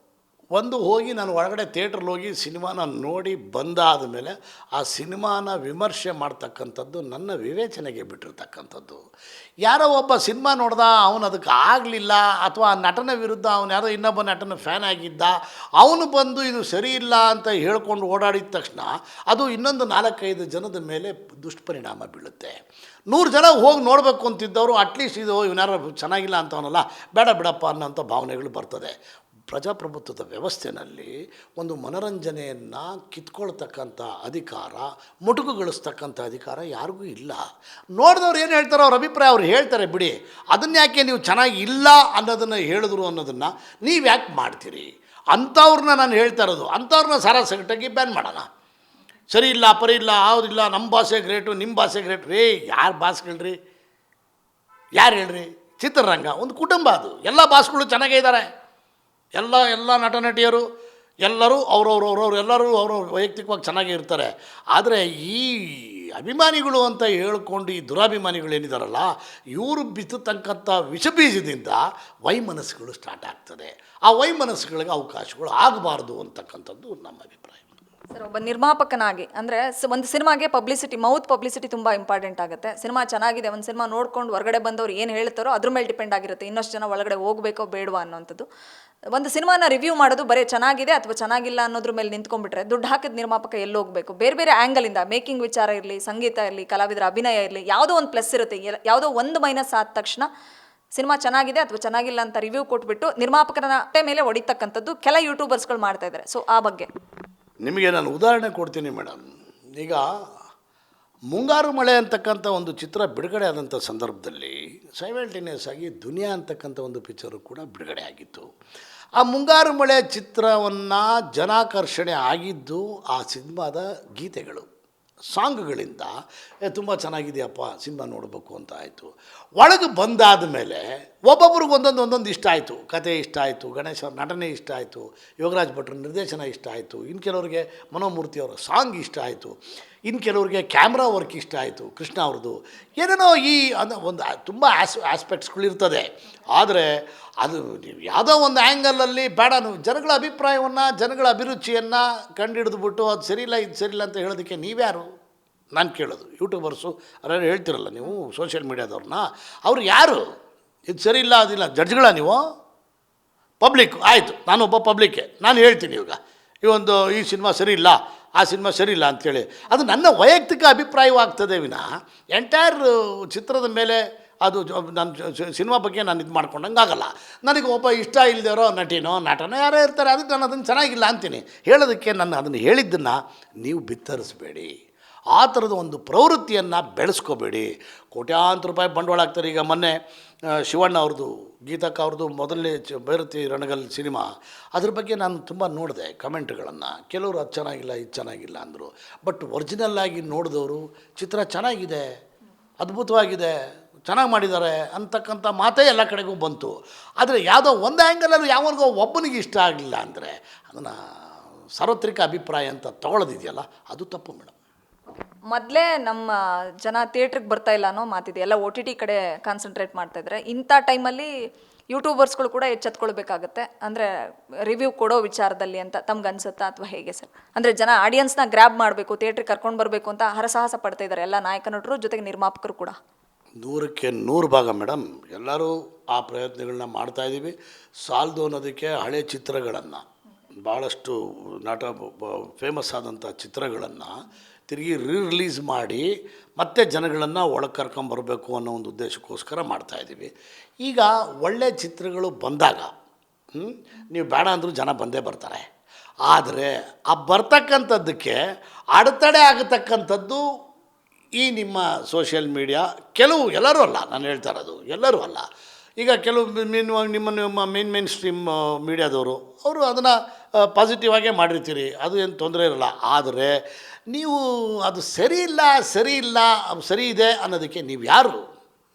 ನಾನು ಒಳಗಡೆ ಥಿಯೇಟ್ರಲ್ಲಿ ಹೋಗಿ ಸಿನಿಮಾನ ನೋಡಿ ಬಂದಾದ ಮೇಲೆ ಆ ಸಿನಿಮಾನ ವಿಮರ್ಶೆ ಮಾಡ್ತಕ್ಕಂಥದ್ದು ನನ್ನ ವಿವೇಚನೆಗೆ ಬಿಟ್ಟಿರ್ತಕ್ಕಂಥದ್ದು. ಯಾರೋ ಒಬ್ಬ ಸಿನಿಮಾ ನೋಡ್ದ, ಅವನು ಅದಕ್ಕೆ ಆಗಲಿಲ್ಲ, ಅಥವಾ ಆ ನಟನ ವಿರುದ್ಧ ಅವನು ಯಾರೋ ಇನ್ನೊಬ್ಬ ನಟನ ಫ್ಯಾನ್ ಆಗಿದ್ದ, ಅವನು ಬಂದು ಇದು ಸರಿ ಇಲ್ಲ ಅಂತ ಹೇಳ್ಕೊಂಡು ಓಡಾಡಿದ ತಕ್ಷಣ ಅದು ಇನ್ನೊಂದು 4-5 ಜನದ ಮೇಲೆ ದುಷ್ಪರಿಣಾಮ ಬೀಳುತ್ತೆ. 100 ಜನ ಹೋಗಿ ನೋಡಬೇಕು ಅಂತಿದ್ದವರು ಅಟ್ಲೀಸ್ಟ್ ಇದು ಇವನಾರು ಚೆನ್ನಾಗಿಲ್ಲ ಅಂತವನಲ್ಲ, ಬೇಡ ಬಿಡಪ್ಪ ಅನ್ನೋಂಥ ಭಾವನೆಗಳು ಬರ್ತದೆ. ಪ್ರಜಾಪ್ರಭುತ್ವದ ವ್ಯವಸ್ಥೆಯಲ್ಲಿ ಒಂದು ಮನೋರಂಜನೆಯನ್ನು ಕಿತ್ಕೊಳ್ತಕ್ಕಂಥ ಅಧಿಕಾರ, ಮುಟುಕುಗೊಳಿಸ್ತಕ್ಕಂಥ ಅಧಿಕಾರ ಯಾರಿಗೂ ಇಲ್ಲ. ನೋಡಿದವ್ರು ಏನು ಹೇಳ್ತಾರೋ ಅವ್ರ ಅಭಿಪ್ರಾಯ ಅವ್ರು ಹೇಳ್ತಾರೆ ಬಿಡಿ. ಅದನ್ನು ಯಾಕೆ ನೀವು ಚೆನ್ನಾಗಿ ಇಲ್ಲ ಅನ್ನೋದನ್ನು ಹೇಳಿದ್ರು ಅನ್ನೋದನ್ನು ನೀವು ಯಾಕೆ ಮಾಡ್ತೀರಿ? ಅಂಥವ್ರನ್ನ ನಾನು ಹೇಳ್ತಾ ಇರೋದು, ಅಂಥವ್ರನ್ನ ಸಾರಾ ಸಗಟಾಗಿ ಬ್ಯಾನ್ ಮಾಡೋಣ. ಸರಿ ಇಲ್ಲ, ಪರಿ ಇಲ್ಲ, ಯಾವುದಿಲ್ಲ, ನಮ್ಮ ಭಾಷೆ ಗ್ರೇಟು, ನಿಮ್ಮ ಭಾಷೆ ಗ್ರೇಟ್. ರೇ, ಯಾರು ಭಾಷೆಗಳ್ರಿ? ಯಾರು ಹೇಳ್ರಿ? ಚಿತ್ರರಂಗ ಒಂದು ಕುಟುಂಬ, ಅದು ಎಲ್ಲ ಭಾಷೆಗಳು ಚೆನ್ನಾಗೇ ಇದ್ದಾರೆ. ಎಲ್ಲ ನಟ ನಟಿಯರು ಎಲ್ಲರೂ ಎಲ್ಲರೂ ಅವ್ರವ್ರ ವೈಯಕ್ತಿಕವಾಗಿ ಚೆನ್ನಾಗೇ ಇರ್ತಾರೆ. ಆದರೆ ಈ ಅಭಿಮಾನಿಗಳು ಅಂತ ಹೇಳ್ಕೊಂಡು ಈ ದುರಾಭಿಮಾನಿಗಳು ಏನಿದಾರಲ್ಲ, ಇವರು ಬಿತ್ತತಕ್ಕಂಥ ವಿಷಬೀಜದಿಂದ ವೈಮನಸ್ಸುಗಳು ಸ್ಟಾರ್ಟ್ ಆಗ್ತದೆ. ಆ ವೈಮನಸ್ಸುಗಳಿಗೆ ಅವಕಾಶಗಳು ಆಗಬಾರ್ದು ಅಂತಕ್ಕಂಥದ್ದು ನಮ್ಮ ಅಭಿಪ್ರಾಯ. ಸರ್, ಒಬ್ಬ ನಿರ್ಮಾಪಕನಾಗಿ ಅಂದರೆ ಒಂದು ಸಿನಿಮಾಗೆ ಪಬ್ಲಿಸಿಟಿ, ಮೌತ್ ಪಬ್ಲಿಸಿಟಿ ತುಂಬ ಇಂಪಾರ್ಟೆಂಟ್ ಆಗುತ್ತೆ. ಸಿನಿಮಾ ಚೆನ್ನಾಗಿದೆ, ಒಂದು ಸಿನಿಮಾ ನೋಡ್ಕೊಂಡು ಹೊರಗಡೆ ಬಂದವರು ಏನು ಹೇಳ್ತಾರೋ ಅದ್ರ ಮೇಲೆ ಡಿಪೆಂಡ್ ಆಗಿರುತ್ತೆ ಇನ್ನಷ್ಟು ಜನ ಒಳಗಡೆ ಹೋಗಬೇಕೋ ಬೇಡವಾ ಅನ್ನೋಂಥದ್ದು. ಒಂದು ಸಿನಿಮಾನ ರಿವ್ಯೂ ಮಾಡೋದು ಬರೀ ಚೆನ್ನಾಗಿದೆ ಅಥವಾ ಚೆನ್ನಾಗಿಲ್ಲ ಅನ್ನೋದ್ರ ಮೇಲೆ ನಿಂತ್ಕೊಂಡ್ಬಿಟ್ರೆ ದುಡ್ಡು ಹಾಕಿದ ನಿರ್ಮಾಪಕ ಎಲ್ಲಿ ಹೋಗಬೇಕು? ಬೇರೆ ಬೇರೆ ಆ್ಯಂಗಲಿಂದ ಮೇಕಿಂಗ್ ವಿಚಾರ ಇರಲಿ, ಸಂಗೀತ ಇರಲಿ, ಕಲಾವಿದರ ಅಭಿನಯ ಇರಲಿ, ಯಾವುದೋ ಒಂದು ಪ್ಲಸ್ ಇರುತ್ತೆ. ಯಾವುದೋ ಒಂದು ಮೈನಸ್ ಆದ ತಕ್ಷಣ ಸಿನಿಮಾ ಚೆನ್ನಾಗಿದೆ ಅಥವಾ ಚೆನ್ನಾಗಿಲ್ಲ ಅಂತ ರಿವ್ಯೂ ಕೊಟ್ಬಿಟ್ಟು ನಿರ್ಮಾಪಕರ ಮೇಲೆ ಹೊಡಿತಕ್ಕಂಥದ್ದು ಕೆಲ ಯೂಟ್ಯೂಬರ್ಸ್ಗಳು ಮಾಡ್ತಾ ಇದ್ದಾರೆ. ಸೊ ಆ ಬಗ್ಗೆ ನಿಮಗೆ ನಾನು ಉದಾಹರಣೆ ಕೊಡ್ತೀನಿ ಮೇಡಮ್. ಈಗ ಮುಂಗಾರು ಮಳೆ ಅಂತಕ್ಕಂಥ ಒಂದು ಚಿತ್ರ ಬಿಡುಗಡೆ ಆದಂಥ ಸಂದರ್ಭದಲ್ಲಿ ಸೈಮಲ್ಟೇನಿಯಸ್ ಆಗಿ ದುನಿಯಾ ಅಂತಕ್ಕಂಥ ಒಂದು ಪಿಕ್ಚರು ಕೂಡ ಬಿಡುಗಡೆ ಆಗಿತ್ತು. ಆ ಮುಂಗಾರು ಮಳೆ ಚಿತ್ರವನ್ನು ಜನಾಕರ್ಷಣೆ ಆಗಿದ್ದು ಆ ಸಿನಿಮಾದ ಗೀತೆಗಳು, ಸಾಂಗ್ಗಳಿಂದ ತುಂಬ ಚೆನ್ನಾಗಿದೆಯಪ್ಪ, ಸಿನಿಮಾ ನೋಡಬೇಕು ಅಂತ ಆಯಿತು. ಒಳಗೆ ಬಂದಾದ ಮೇಲೆ ಒಬ್ಬೊಬ್ರಿಗೆ ಒಂದೊಂದು ಇಷ್ಟ ಆಯಿತು. ಕತೆ ಇಷ್ಟ ಆಯಿತು, ಗಣೇಶ್ ಅವ್ರ ನಟನೆ ಇಷ್ಟ ಆಯಿತು, ಯೋಗರಾಜ್ ಭಟ್ರ ನಿರ್ದೇಶನ ಇಷ್ಟ ಆಯಿತು, ಇನ್ನು ಕೆಲವರಿಗೆ ಮನೋಮೂರ್ತಿಯವರ ಸಾಂಗ್ ಇಷ್ಟ ಆಯಿತು, ಇನ್ನು ಕೆಲವರಿಗೆ ಕ್ಯಾಮ್ರಾ ವರ್ಕ್ ಇಷ್ಟ ಆಯಿತು, ಕೃಷ್ಣ ಅವ್ರದ್ದು ಏನೇನೋ ಈ ಒಂದು ತುಂಬ ಆಸ್ಪೆಕ್ಟ್ಸ್ಗಳಿರ್ತದೆ. ಆದರೆ ಅದು ನೀವು ಯಾವುದೋ ಒಂದು ಆ್ಯಂಗಲಲ್ಲಿ ಬೇಡ, ನೀವು ಜನಗಳ ಅಭಿಪ್ರಾಯವನ್ನು, ಜನಗಳ ಅಭಿರುಚಿಯನ್ನು ಕಂಡುಹಿಡಿದುಬಿಟ್ಟು ಅದು ಸರಿಯಿಲ್ಲ ಇದು ಸರಿಯಿಲ್ಲ ಅಂತ ಹೇಳೋದಕ್ಕೆ ನೀವ್ಯಾರು? ನಾನು ಕೇಳೋದು ಯೂಟ್ಯೂಬರ್ಸು ಅವ್ರು ಹೇಳ್ತಿರಲ್ಲ ನೀವು, ಸೋಷಿಯಲ್ ಮೀಡ್ಯಾದವ್ರನ್ನ, ಅವ್ರು ಯಾರು? ಇದು ಸರಿಯಿಲ್ಲ ಅದಿಲ್ಲ ಜಡ್ಜ್ಗಳ ನೀವು? ಪಬ್ಲಿಕ್ ಆಯಿತು, ನಾನೊಬ್ಬ ಪಬ್ಲಿಕ್ಕೆ ನಾನು ಹೇಳ್ತೀನಿ ಇವಾಗ ಈ ಸಿನಿಮಾ ಸರಿ ಇಲ್ಲ, ಆ ಸಿನಿಮಾ ಸರಿ ಇಲ್ಲ ಅಂಥೇಳಿ ಅದು ನನ್ನ ವೈಯಕ್ತಿಕ ಅಭಿಪ್ರಾಯವಾಗ್ತದೆ ವಿನಃ ಎಂಟೈರ್ ಚಿತ್ರದ ಮೇಲೆ ಅದು ನನ್ನ ಸಿನಿಮಾ ಬಗ್ಗೆ ನಾನು ಇದು ಮಾಡ್ಕೊಂಡಂಗೆ ಆಗಲ್ಲ. ನನಗೆ ಒಬ್ಬ ಇಷ್ಟ ಇಲ್ಲದಿರೋ ನಟನೋ ಯಾರೋ ಇರ್ತಾರೆ, ಅದಕ್ಕೆ ನಾನು ಅದನ್ನು ಚೆನ್ನಾಗಿಲ್ಲ ಅಂತೀನಿ. ಹೇಳೋದಕ್ಕೆ ನಾನು ಅದನ್ನು ಹೇಳಿದ್ದನ್ನು ನೀವು ಬಿತ್ತರಿಸಬೇಡಿ. ಆ ಥರದ ಒಂದು ಪ್ರವೃತ್ತಿಯನ್ನು ಬೆಳೆಸ್ಕೋಬೇಡಿ. ಕೋಟ್ಯಾಂತರ ರೂಪಾಯಿ ಬಂಡವಾಳ ಆಗ್ತಾರೆ. ಈಗ ಮೊನ್ನೆ ಶಿವಣ್ಣ ಅವ್ರದ್ದು, ಗೀತಕ್ಕ ಅವ್ರದ್ದು ಮೊದಲನೇ ಭೈರತಿ ರಣಗಲ್ ಸಿನಿಮಾ, ಅದ್ರ ಬಗ್ಗೆ ನಾನು ತುಂಬ ನೋಡಿದೆ ಕಮೆಂಟ್ಗಳನ್ನು. ಕೆಲವರು ಅದು ಚೆನ್ನಾಗಿಲ್ಲ ಇದು ಚೆನ್ನಾಗಿಲ್ಲ ಅಂದರು. ಬಟ್ ಒರಿಜಿನಲ್ಲಾಗಿ ನೋಡಿದವರು ಚಿತ್ರ ಚೆನ್ನಾಗಿದೆ, ಅದ್ಭುತವಾಗಿದೆ, ಚೆನ್ನಾಗಿ ಮಾಡಿದ್ದಾರೆ ಅಂತಕ್ಕಂಥ ಮಾತೇ ಎಲ್ಲ ಕಡೆಗೂ ಬಂತು. ಆದರೆ ಯಾವುದೋ ಒಂದು ಆ್ಯಂಗಲಲ್ಲಿ ಯಾವನಿಗೋ ಒಬ್ಬನಿಗೆ ಇಷ್ಟ ಆಗಲಿಲ್ಲ ಅಂದರೆ ಅದನ್ನು ಸಾರ್ವತ್ರಿಕ ಅಭಿಪ್ರಾಯ ಅಂತ ತೊಗೊಳ್ಳೋದಿದೆಯಲ್ಲ, ಅದು ತಪ್ಪು ಮೇಡಮ್. ಮೊದಲೇ ನಮ್ಮ ಜನ ಥಿಯೇಟ್ರಿಗೆ ಬರ್ತಾ ಇಲ್ಲ ಅನ್ನೋ ಮಾತಿದೆ, ಎಲ್ಲ OTT ಕಡೆ ಕಾನ್ಸಂಟ್ರೇಟ್ ಮಾಡ್ತಾ ಇದ್ದಾರೆ. ಇಂಥ ಟೈಮಲ್ಲಿ ಯೂಟ್ಯೂಬರ್ಸ್ಗಳು ಕೂಡ ಎಚ್ಚೆತ್ಕೊಳ್ಬೇಕಾಗತ್ತೆ, ಅಂದರೆ ರಿವ್ಯೂ ಕೊಡೋ ವಿಚಾರದಲ್ಲಿ ಅಂತ ತಮ್ಗೆ ಅನ್ಸುತ್ತಾ ಅಥವಾ ಹೇಗೆ ಸರ್? ಅಂದರೆ ಜನ ಆಡಿಯನ್ಸ್ನ ಗ್ರ್ಯಾಬ್ ಮಾಡಬೇಕು, ಥಿಯೇಟ್ರಿಗೆ ಕರ್ಕೊಂಡು ಬರಬೇಕು ಅಂತ ಹರಸಾಹಸ ಪಡ್ತಾ ಇದ್ದಾರೆ ಎಲ್ಲ ನಾಯಕ ನಟರು, ಜೊತೆಗೆ ನಿರ್ಮಾಪಕರು ಕೂಡ. 100ಕ್ಕೆ 100 ಮೇಡಮ್, ಎಲ್ಲರೂ ಆ ಪ್ರಯತ್ನಗಳನ್ನ ಮಾಡ್ತಾಯಿದ್ದೀವಿ. ಸಾಲದು ಅನ್ನೋದಕ್ಕೆ ಹಳೆ ಚಿತ್ರಗಳನ್ನು, ಭಾಳಷ್ಟು ಫೇಮಸ್ ಆದಂಥ ಚಿತ್ರಗಳನ್ನು ತಿರುಗಿ ರಿಲೀಸ್ ಮಾಡಿ ಮತ್ತೆ ಜನಗಳನ್ನು ಒಳಗೆ ಕರ್ಕೊಂಬರಬೇಕು ಅನ್ನೋ ಒಂದು ಉದ್ದೇಶಕ್ಕೋಸ್ಕರ ಮಾಡ್ತಾಯಿದ್ದೀವಿ. ಈಗ ಒಳ್ಳೆ ಚಿತ್ರಗಳು ಬಂದಾಗ ನೀವು ಬೇಡ ಅಂದರೂ ಜನ ಬಂದೇ ಬರ್ತಾರೆ. ಆದರೆ ಆ ಬರ್ತಕ್ಕಂಥದ್ದಕ್ಕೆ ಅಡೆತಡೆ ಆಗತಕ್ಕಂಥದ್ದು ಈ ನಿಮ್ಮ ಸೋಷಿಯಲ್ ಮೀಡಿಯಾ ಕೆಲವು ಎಲ್ಲರೂ ಅಲ್ಲ, ನಾನು ಹೇಳ್ತಾ ಇರೋದು ಎಲ್ಲರೂ ಅಲ್ಲ. ಈಗ ಕೆಲವು ನಿಮ್ಮ ಮೇನ್ ಸ್ಟ್ರೀಮ್ ಮೀಡಿಯಾದವರು ಅವರು ಅದನ್ನು ಪಾಸಿಟಿವ್ ಆಗೇ ಮಾಡಿರ್ತೀರಿ, ಅದು ಏನು ತೊಂದರೆ ಇರಲ್ಲ. ಆದರೆ ನೀವು ಅದು ಸರಿ ಇಲ್ಲ ಸರಿ ಇದೆ ಅನ್ನೋದಕ್ಕೆ ನೀವು ಯಾರು?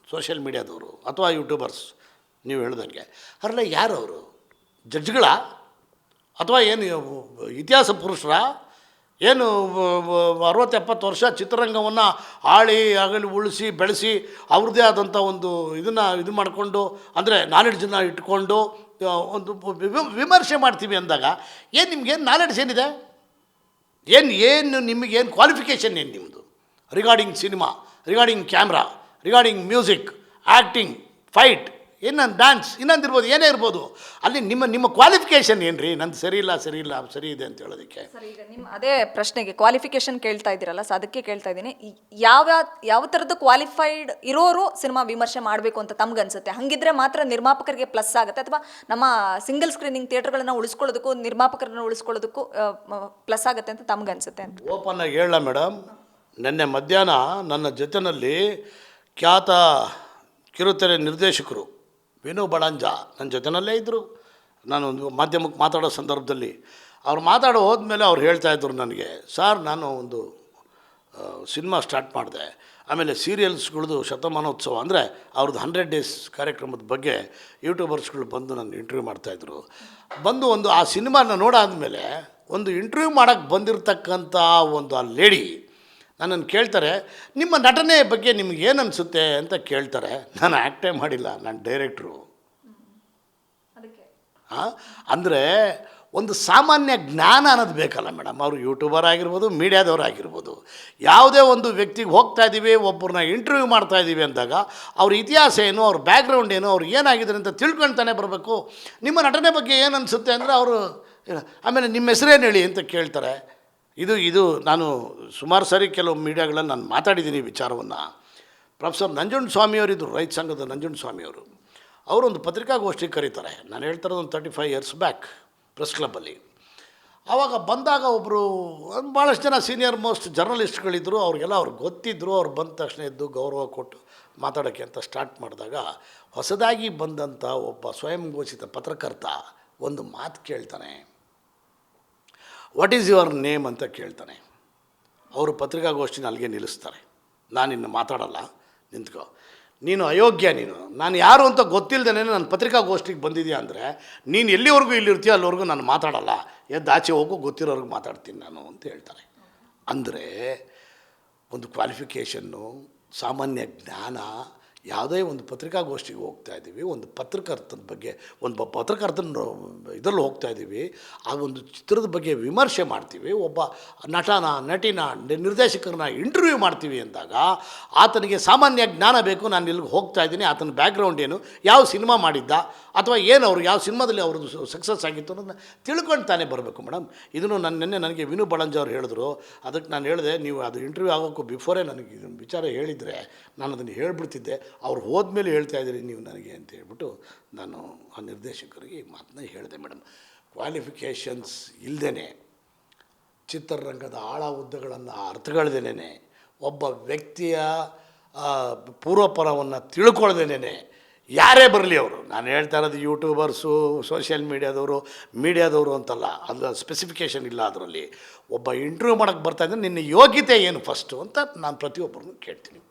ಸೋಷಿಯಲ್ ಮೀಡಿಯಾದವರು ಅಥವಾ ಯೂಟ್ಯೂಬರ್ಸ್ ನೀವು ಹೇಳ್ದಂಗೆ ಅವರೆಲ್ಲ ಯಾರು? ಅವರು ಜಡ್ಜ್ಗಳ ಅಥವಾ ಏನು ಇತಿಹಾಸ ಪುರುಷರ? ಏನು 60-70 ವರ್ಷ ಚಿತ್ರರಂಗವನ್ನು ಆಗಲಿ ಉಳಿಸಿ ಬೆಳೆಸಿ ಅವ್ರದ್ದೇ ಆದಂಥ ಒಂದು ಇದು ಮಾಡಿಕೊಂಡು, ಅಂದರೆ ನಾಲೆಡ್ಜನ್ನು ಇಟ್ಕೊಂಡು ಒಂದು ವಿಮರ್ಶೆ ಮಾಡ್ತೀವಿ ಅಂದಾಗ ಏನು ನಿಮಗೇನು ನಾಲೆಡ್ಜ್ ಏನಿದೆ? ಏನು ನಿಮಗೇನು ಕ್ವಾಲಿಫಿಕೇಷನ್ ಏನು ನಿಮ್ಮದು regarding cinema, regarding camera, regarding music, acting, fight, ಇನ್ನೊಂದು ಡ್ಯಾನ್ಸ್, ಇನ್ನೊಂದಿರ್ಬೋದು, ಏನೇ ಇರ್ಬೋದು, ಅಲ್ಲಿ ನಿಮ್ಮ ಕ್ವಾಲಿಫಿಕೇಷನ್ ಏನು ರೀ? ನಂದು ಸರಿ ಇಲ್ಲ ಸರಿ ಇದೆ ಅಂತ ಹೇಳೋದಕ್ಕೆ. ಸರ್, ಈಗ ನಿಮ್ಮ ಅದೇ ಪ್ರಶ್ನೆಗೆ ಕ್ವಾಲಿಫಿಕೇಷನ್ ಕೇಳ್ತಾ ಇದ್ದೀರಲ್ಲ, ಸೊ ಅದಕ್ಕೆ ಕೇಳ್ತಾ ಇದ್ದೀನಿ, ಯಾವ ಥರದ್ದು ಕ್ವಾಲಿಫೈಡ್ ಇರೋರು ಸಿನಿಮಾ ವಿಮರ್ಶೆ ಮಾಡಬೇಕು ಅಂತ ತಮ್ಗನ್ಸುತ್ತೆ? ಹಾಗಿದ್ರೆ ಮಾತ್ರ ನಿರ್ಮಾಪಕರಿಗೆ ಪ್ಲಸ್ ಆಗುತ್ತೆ, ಅಥವಾ ನಮ್ಮ ಸಿಂಗಲ್ ಸ್ಕ್ರೀನಿಂಗ್ ಥಿಯೇಟರ್ಗಳನ್ನು ಉಳಿಸ್ಕೊಳ್ಳೋದಕ್ಕೂ ನಿರ್ಮಾಪಕರನ್ನು ಉಳಿಸ್ಕೊಳ್ಳೋದಕ್ಕೂ ಪ್ಲಸ್ ಆಗುತ್ತೆ ಅಂತ ತಮ್ಗನ್ಸುತ್ತೆ ಅಂತ? ಓಪನ್ ಆಗಿ ಹೇಳಲ್ಲ ಮೇಡಮ್, ನಿನ್ನೆ ಮಧ್ಯಾಹ್ನ ನನ್ನ ಜೊತೆಯಲ್ಲಿ ಖ್ಯಾತ ಕಿರುತೆರೆ ನಿರ್ದೇಶಕರು ವಿನು ಬಳಂಜ ನನ್ನ ಜೊತೆಯಲ್ಲೇ ಇದ್ದರು. ನಾನೊಂದು ಮಾಧ್ಯಮಕ್ಕೆ ಮಾತಾಡೋ ಸಂದರ್ಭದಲ್ಲಿ ಅವ್ರು ಮಾತಾಡೋ ಹೋದ್ಮೇಲೆ ಅವ್ರು ಹೇಳ್ತಾಯಿದ್ರು ನನಗೆ, ಸರ್ ನಾನು ಒಂದು ಸಿನಿಮಾ ಸ್ಟಾರ್ಟ್ ಮಾಡಿದೆ, ಆಮೇಲೆ ಸೀರಿಯಲ್ಸ್ಗಳದ್ದು ಶತಮಾನೋತ್ಸವ ಅಂದರೆ ಅವ್ರದ್ದು 100 days ಕಾರ್ಯಕ್ರಮದ ಬಗ್ಗೆ ಯೂಟ್ಯೂಬರ್ಸ್ಗಳು ಬಂದು ನನ್ನ ಇಂಟರ್ವ್ಯೂ ಮಾಡ್ತಾಯಿದ್ರು. ಬಂದು ಆ ಸಿನಿಮಾನ ನೋಡಾದಮೇಲೆ ಒಂದು ಇಂಟರ್ವ್ಯೂ ಮಾಡೋಕ್ಕೆ ಬಂದಿರತಕ್ಕಂಥ ಒಂದು ಆ ಲೇಡಿ ನನ್ನನ್ನು ಕೇಳ್ತಾರೆ, ನಿಮ್ಮ ನಟನೆ ಬಗ್ಗೆ ನಿಮ್ಗೆ ಏನು ಅನಿಸುತ್ತೆ ಅಂತ ಕೇಳ್ತಾರೆ. ನಾನು ಆ್ಯಕ್ಟೇ ಮಾಡಿಲ್ಲ, ನಾನು ಡೈರೆಕ್ಟ್ರು. ಅಂದರೆ ಒಂದು ಸಾಮಾನ್ಯ ಜ್ಞಾನ ಅನ್ನೋದು ಬೇಕಲ್ಲ ಮೇಡಮ್. ಅವರು ಯೂಟ್ಯೂಬರ್ ಆಗಿರ್ಬೋದು, ಮೀಡಿಯಾದವ್ರು ಆಗಿರ್ಬೋದು, ಯಾವುದೇ ಒಂದು ವ್ಯಕ್ತಿಗೆ ಹೋಗ್ತಾ ಇದ್ದೀವಿ, ಒಬ್ಬರನ್ನ ಇಂಟರ್ವ್ಯೂ ಮಾಡ್ತಾ ಇದ್ದೀವಿ ಅಂದಾಗ ಅವ್ರ ಇತಿಹಾಸ ಏನು, ಅವ್ರ ಬ್ಯಾಕ್ಗ್ರೌಂಡ್ ಏನು, ಅವ್ರು ಏನಾಗಿದ್ದಾರೆ ಅಂತ ತಿಳ್ಕೊಳ್ತಾನೆ ಬರಬೇಕು. ನಿಮ್ಮ ನಟನೆ ಬಗ್ಗೆ ಏನು ಅನಿಸುತ್ತೆ ಅಂದರೆ ಅವರು ಆಮೇಲೆ ನಿಮ್ಮ ಹೆಸರೇನು ಹೇಳಿ ಅಂತ ಕೇಳ್ತಾರೆ. ಇದು ನಾನು ಸುಮಾರು ಸಾರಿ ಕೆಲವು ಮೀಡಿಯಾಗಳಲ್ಲಿ ನಾನು ಮಾತಾಡಿದ್ದೀನಿ ವಿಚಾರವನ್ನು. ಪ್ರೊಫೆಸರ್ ನಂಜುಂಡಸ್ವಾಮಿಯವರಿದ್ದರು, ರೈತ ಸಂಘದ ನಂಜುಂಡಸ್ವಾಮಿಯವರು. ಅವರೊಂದು ಪತ್ರಿಕಾಗೋಷ್ಠಿಗೆ ಕರೀತಾರೆ. ನಾನು ಹೇಳ್ತಾರೋದು ಒಂದು 35 years ಬ್ಯಾಕ್ ಪ್ರೆಸ್ ಕ್ಲಬ್ಬಲ್ಲಿ. ಆವಾಗ ಬಂದಾಗ ಒಬ್ಬರು ಭಾಳಷ್ಟು ಜನ ಸೀನಿಯರ್ ಮೋಸ್ಟ್ ಜರ್ನಲಿಸ್ಟ್ಗಳಿದ್ದರು. ಅವ್ರಿಗೆಲ್ಲ ಅವ್ರಿಗೆ ಗೊತ್ತಿದ್ದರು. ಅವ್ರು ಬಂದ ತಕ್ಷಣ ಎದ್ದು ಗೌರವ ಕೊಟ್ಟು ಮಾತಾಡೋಕ್ಕೆ ಅಂತ ಸ್ಟಾರ್ಟ್ ಮಾಡಿದಾಗ ಹೊಸದಾಗಿ ಬಂದಂಥ ಒಬ್ಬ ಸ್ವಯಂ ಘೋಷಿತ ಪತ್ರಕರ್ತ ಒಂದು ಮಾತು ಕೇಳ್ತಾನೆ. ವಾಟ್ ಈಸ್ ಯುವರ್ ನೇಮ್ ಅಂತ ಕೇಳ್ತಾನೆ. ಅವರು ಪತ್ರಿಕಾಗೋಷ್ಠಿನ ಅಲ್ಲಿಗೆ ನಿಲ್ಲಿಸ್ತಾರೆ. ನಾನಿನ್ನು ಮಾತಾಡಲ್ಲ, ನಿಂತ್ಕೋ, ನೀನು ಅಯೋಗ್ಯ, ನಾನು ಯಾರು ಅಂತ ಗೊತ್ತಿಲ್ಲದೇ ನಾನು ಪತ್ರಿಕಾಗೋಷ್ಠಿಗೆ ಬಂದಿದ್ಯಾ ಅಂದರೆ ನೀನು ಎಲ್ಲಿವರೆಗೂ ಇಲ್ಲಿರ್ತೀಯ ಅಲ್ಲಿವರೆಗೂ ನಾನು ಮಾತಾಡಲ್ಲ, ಎದ್ದು ಆಚೆ ಹೋಗು, ಗೊತ್ತಿರೋರ್ಗೆ ಮಾತಾಡ್ತೀನಿ ನಾನು ಅಂತ ಹೇಳ್ತಾರೆ. ಅಂದರೆ ಒಂದು ಕ್ವಾಲಿಫಿಕೇಷನ್ನು, ಸಾಮಾನ್ಯ ಜ್ಞಾನ. ಯಾವುದೇ ಒಂದು ಪತ್ರಿಕಾಗೋಷ್ಠಿಗೆ ಹೋಗ್ತಾ ಇದ್ದೀವಿ, ಒಂದು ಪತ್ರಕರ್ತನ ಬಗ್ಗೆ, ಒಂದು ಪತ್ರಕರ್ತನ ಇದರಲ್ಲಿ ಹೋಗ್ತಾ ಇದ್ದೀವಿ, ಆ ಒಂದು ಚಿತ್ರದ ಬಗ್ಗೆ ವಿಮರ್ಶೆ ಮಾಡ್ತೀವಿ, ಒಬ್ಬ ನಟಿನ ನಿರ್ದೇಶಕರನ್ನ ಇಂಟರ್ವ್ಯೂ ಮಾಡ್ತೀವಿ ಅಂದಾಗ ಆತನಿಗೆ ಸಾಮಾನ್ಯ ಜ್ಞಾನ ಬೇಕು. ನಾನು ಇಲ್ಲಿಗೆ ಹೋಗ್ತಾ ಇದ್ದೀನಿ, ಆತನ ಬ್ಯಾಕ್ಗ್ರೌಂಡ್ ಏನು, ಯಾವ ಸಿನಿಮಾ ಮಾಡಿದ್ದ, ಅಥವಾ ಏನು ಅವರು ಯಾವ ಸಿನಿಮಾದಲ್ಲಿ ಅವ್ರದ್ದು ಸಕ್ಸಸ್ ಆಗಿತ್ತು ಅನ್ನೋದನ್ನ ತಿಳ್ಕೊಳ್ತಾನೆ ಬರಬೇಕು ಮೇಡಮ್. ಇದನ್ನು ನನಗೆ ವಿನು ಬಳಂಜ ಅವ್ರು ಹೇಳಿದ್ರು. ಅದಕ್ಕೆ ನಾನು ಹೇಳಿದೆ, ನೀವು ಅದು ಇಂಟರ್ವ್ಯೂ ಆಗೋಕ್ಕೂ ಬಿಫೋರೇ ನನಗೆ ಇದನ್ನು ವಿಚಾರ ಹೇಳಿದರೆ ನಾನು ಅದನ್ನು ಹೇಳ್ಬಿಡ್ತಿದ್ದೆ. ಅವ್ರು ಹೋದ್ಮೇಲೆ ಹೇಳ್ತಾ ಇದ್ದೀರಿ ನೀವು ನನಗೆ ಅಂತ ಹೇಳ್ಬಿಟ್ಟು ನಾನು ಆ ನಿರ್ದೇಶಕರಿಗೆ ಈ ಮಾತನ್ನ ಹೇಳಿದೆ ಮೇಡಮ್. ಕ್ವಾಲಿಫಿಕೇಷನ್ಸ್ ಇಲ್ಲದೇ, ಚಿತ್ರರಂಗದ ಆಳ ಉದ್ದಗಳನ್ನು ಅರ್ಥಗಳ್ದೇನೆ, ಒಬ್ಬ ವ್ಯಕ್ತಿಯ ಪೂರ್ವಪರವನ್ನು ತಿಳ್ಕೊಳ್ದೇನೆ ಯಾರೇ ಬರಲಿ ಅವರು, ನಾನು ಹೇಳ್ತಾ ಇರೋದು ಯೂಟ್ಯೂಬರ್ಸು, ಸೋಷಿಯಲ್ ಮೀಡಿಯಾದವರು ಅಂತಲ್ಲ, ಅದು ಸ್ಪೆಸಿಫಿಕೇಷನ್ ಇಲ್ಲ ಅದರಲ್ಲಿ. ಒಬ್ಬ ಇಂಟರ್ವ್ಯೂ ಮಾಡೋಕ್ಕೆ ಬರ್ತಾಯಿದ್ರೆ ನಿನ್ನ ಯೋಗ್ಯತೆ ಏನು ಫಸ್ಟು ಅಂತ ನಾನು ಪ್ರತಿಯೊಬ್ಬರನ್ನು ಕೇಳ್ತೀನಿ.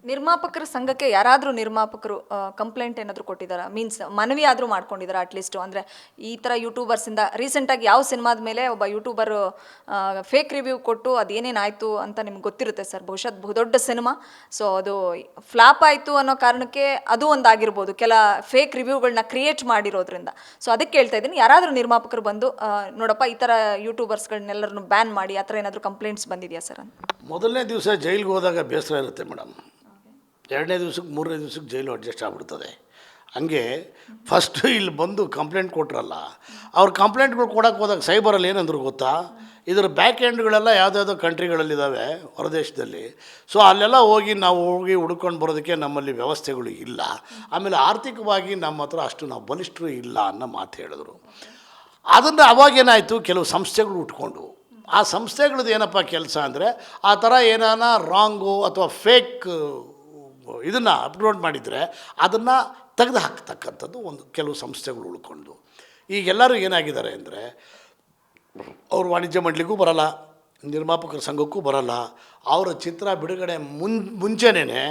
ನಿರ್ಮಾಪಕರ ಸಂಘಕ್ಕೆ ಯಾರಾದರೂ ನಿರ್ಮಾಪಕರು ಕಂಪ್ಲೇಂಟ್ ಏನಾದರೂ ಕೊಟ್ಟಿದ್ದಾರಾ? ಮೀನ್ಸ್ ಮನವಿ ಆದರೂ ಮಾಡ್ಕೊಂಡಿದ್ದಾರೆ ಅಟ್ಲೀಸ್ಟು? ಅಂದರೆ ಈ ಥರ ಯೂಟ್ಯೂಬರ್ಸಿಂದ ರೀಸೆಂಟಾಗಿ ಯಾವ ಸಿನಿಮಾದ ಮೇಲೆ ಒಬ್ಬ ಯೂಟ್ಯೂಬರು ಫೇಕ್ ರಿವ್ಯೂ ಕೊಟ್ಟು ಅದೇನೇನಾಯಿತು ಅಂತ ನಿಮ್ಗೆ ಗೊತ್ತಿರುತ್ತೆ ಸರ್. ಬಹುಶಃ ಬಹುದೊಡ್ಡ ಸಿನಿಮಾ, ಸೊ ಅದು ಫ್ಲಾಪ್ ಆಯಿತು ಅನ್ನೋ ಕಾರಣಕ್ಕೆ ಅದು ಒಂದಾಗಿರ್ಬೋದು, ಕೆಲ ಫೇಕ್ ರಿವ್ಯೂಗಳನ್ನ ಕ್ರಿಯೇಟ್ ಮಾಡಿರೋದ್ರಿಂದ. ಸೊ ಅದಕ್ಕೆ ಕೇಳ್ತಾ ಇದ್ದೀನಿ, ಯಾರಾದರೂ ನಿರ್ಮಾಪಕರು ಬಂದು ನೋಡಪ್ಪ ಈ ಥರ ಯೂಟ್ಯೂಬರ್ಸ್ಗಳನ್ನೆಲ್ಲರನ್ನು ಬ್ಯಾನ್ ಮಾಡಿ ಆ ಥರ ಏನಾದರೂ ಕಂಪ್ಲೇಂಟ್ಸ್ ಬಂದಿದೆಯಾ ಸರ್ ಅಂತ? ಮೊದಲನೇ ದಿವಸ ಜೈಲಿಗೆ ಹೋದಾಗ ಬೇಸರ ಇರುತ್ತೆ ಮೇಡಮ್, 2ನೇ ದಿವ್ಸಕ್ಕೆ 3ನೇ ದಿವ್ಸಕ್ಕೆ ಜೈಲು ಅಡ್ಜಸ್ಟ್ ಆಗಿಬಿಡ್ತದೆ. ಹಂಗೆ ಫಸ್ಟು ಇಲ್ಲಿ ಬಂದು ಕಂಪ್ಲೇಂಟ್ ಕೊಟ್ರಲ್ಲ, ಅವ್ರು ಕಂಪ್ಲೇಂಟ್ಗಳು ಕೊಡೋಕ್ಕೆ ಹೋದಾಗ ಸೈಬರಲ್ಲಿ ಏನಂದ್ರು ಗೊತ್ತಾ, ಇದರ ಬ್ಯಾಕ್ ಎಂಡ್ಗಳೆಲ್ಲ ಯಾವುದ್ಯಾವುದೋ ಕಂಟ್ರಿಗಳಲ್ಲಿದ್ದಾವೆ ಹೊರದೇಶದಲ್ಲಿ. ಸೊ ಅಲ್ಲೆಲ್ಲ ನಾವು ಹೋಗಿ ಹುಡ್ಕೊಂಡು ಬರೋದಕ್ಕೆ ನಮ್ಮಲ್ಲಿ ವ್ಯವಸ್ಥೆಗಳು ಇಲ್ಲ, ಆಮೇಲೆ ಆರ್ಥಿಕವಾಗಿ ನಮ್ಮ ಹತ್ರ ಅಷ್ಟು ನಾವು ಬಲಿಷ್ಠರು ಇಲ್ಲ ಅನ್ನೋ ಮಾತು ಹೇಳಿದ್ರು. ಅದನ್ನು ಅವಾಗೇನಾಯಿತು, ಕೆಲವು ಸಂಸ್ಥೆಗಳು ಉಟ್ಕೊಂಡು ಆ ಸಂಸ್ಥೆಗಳದ್ದು ಏನಪ್ಪ ಕೆಲಸ ಅಂದರೆ ಆ ಥರ ಏನಾನ ರಾಂಗು ಅಥವಾ ಫೇಕ್ ಇದನ್ನು ಅಪ್ಲೋಡ್ ಮಾಡಿದರೆ ಅದನ್ನು ತೆಗೆದು ಹಾಕ್ತಕ್ಕಂಥದ್ದು ಒಂದು ಕೆಲವು ಸಂಸ್ಥೆಗಳು ಉಳ್ಕೊಂಡು. ಈಗೆಲ್ಲರೂ ಏನಾಗಿದ್ದಾರೆ ಅಂದರೆ ಅವರು ವಾಣಿಜ್ಯ ಮಂಡಳಿಗೂ ಬರಲ್ಲ, ನಿರ್ಮಾಪಕರ ಸಂಘಕ್ಕೂ ಬರಲ್ಲ, ಅವರ ಚಿತ್ರ ಬಿಡುಗಡೆ ಮುಂಚೆನೇ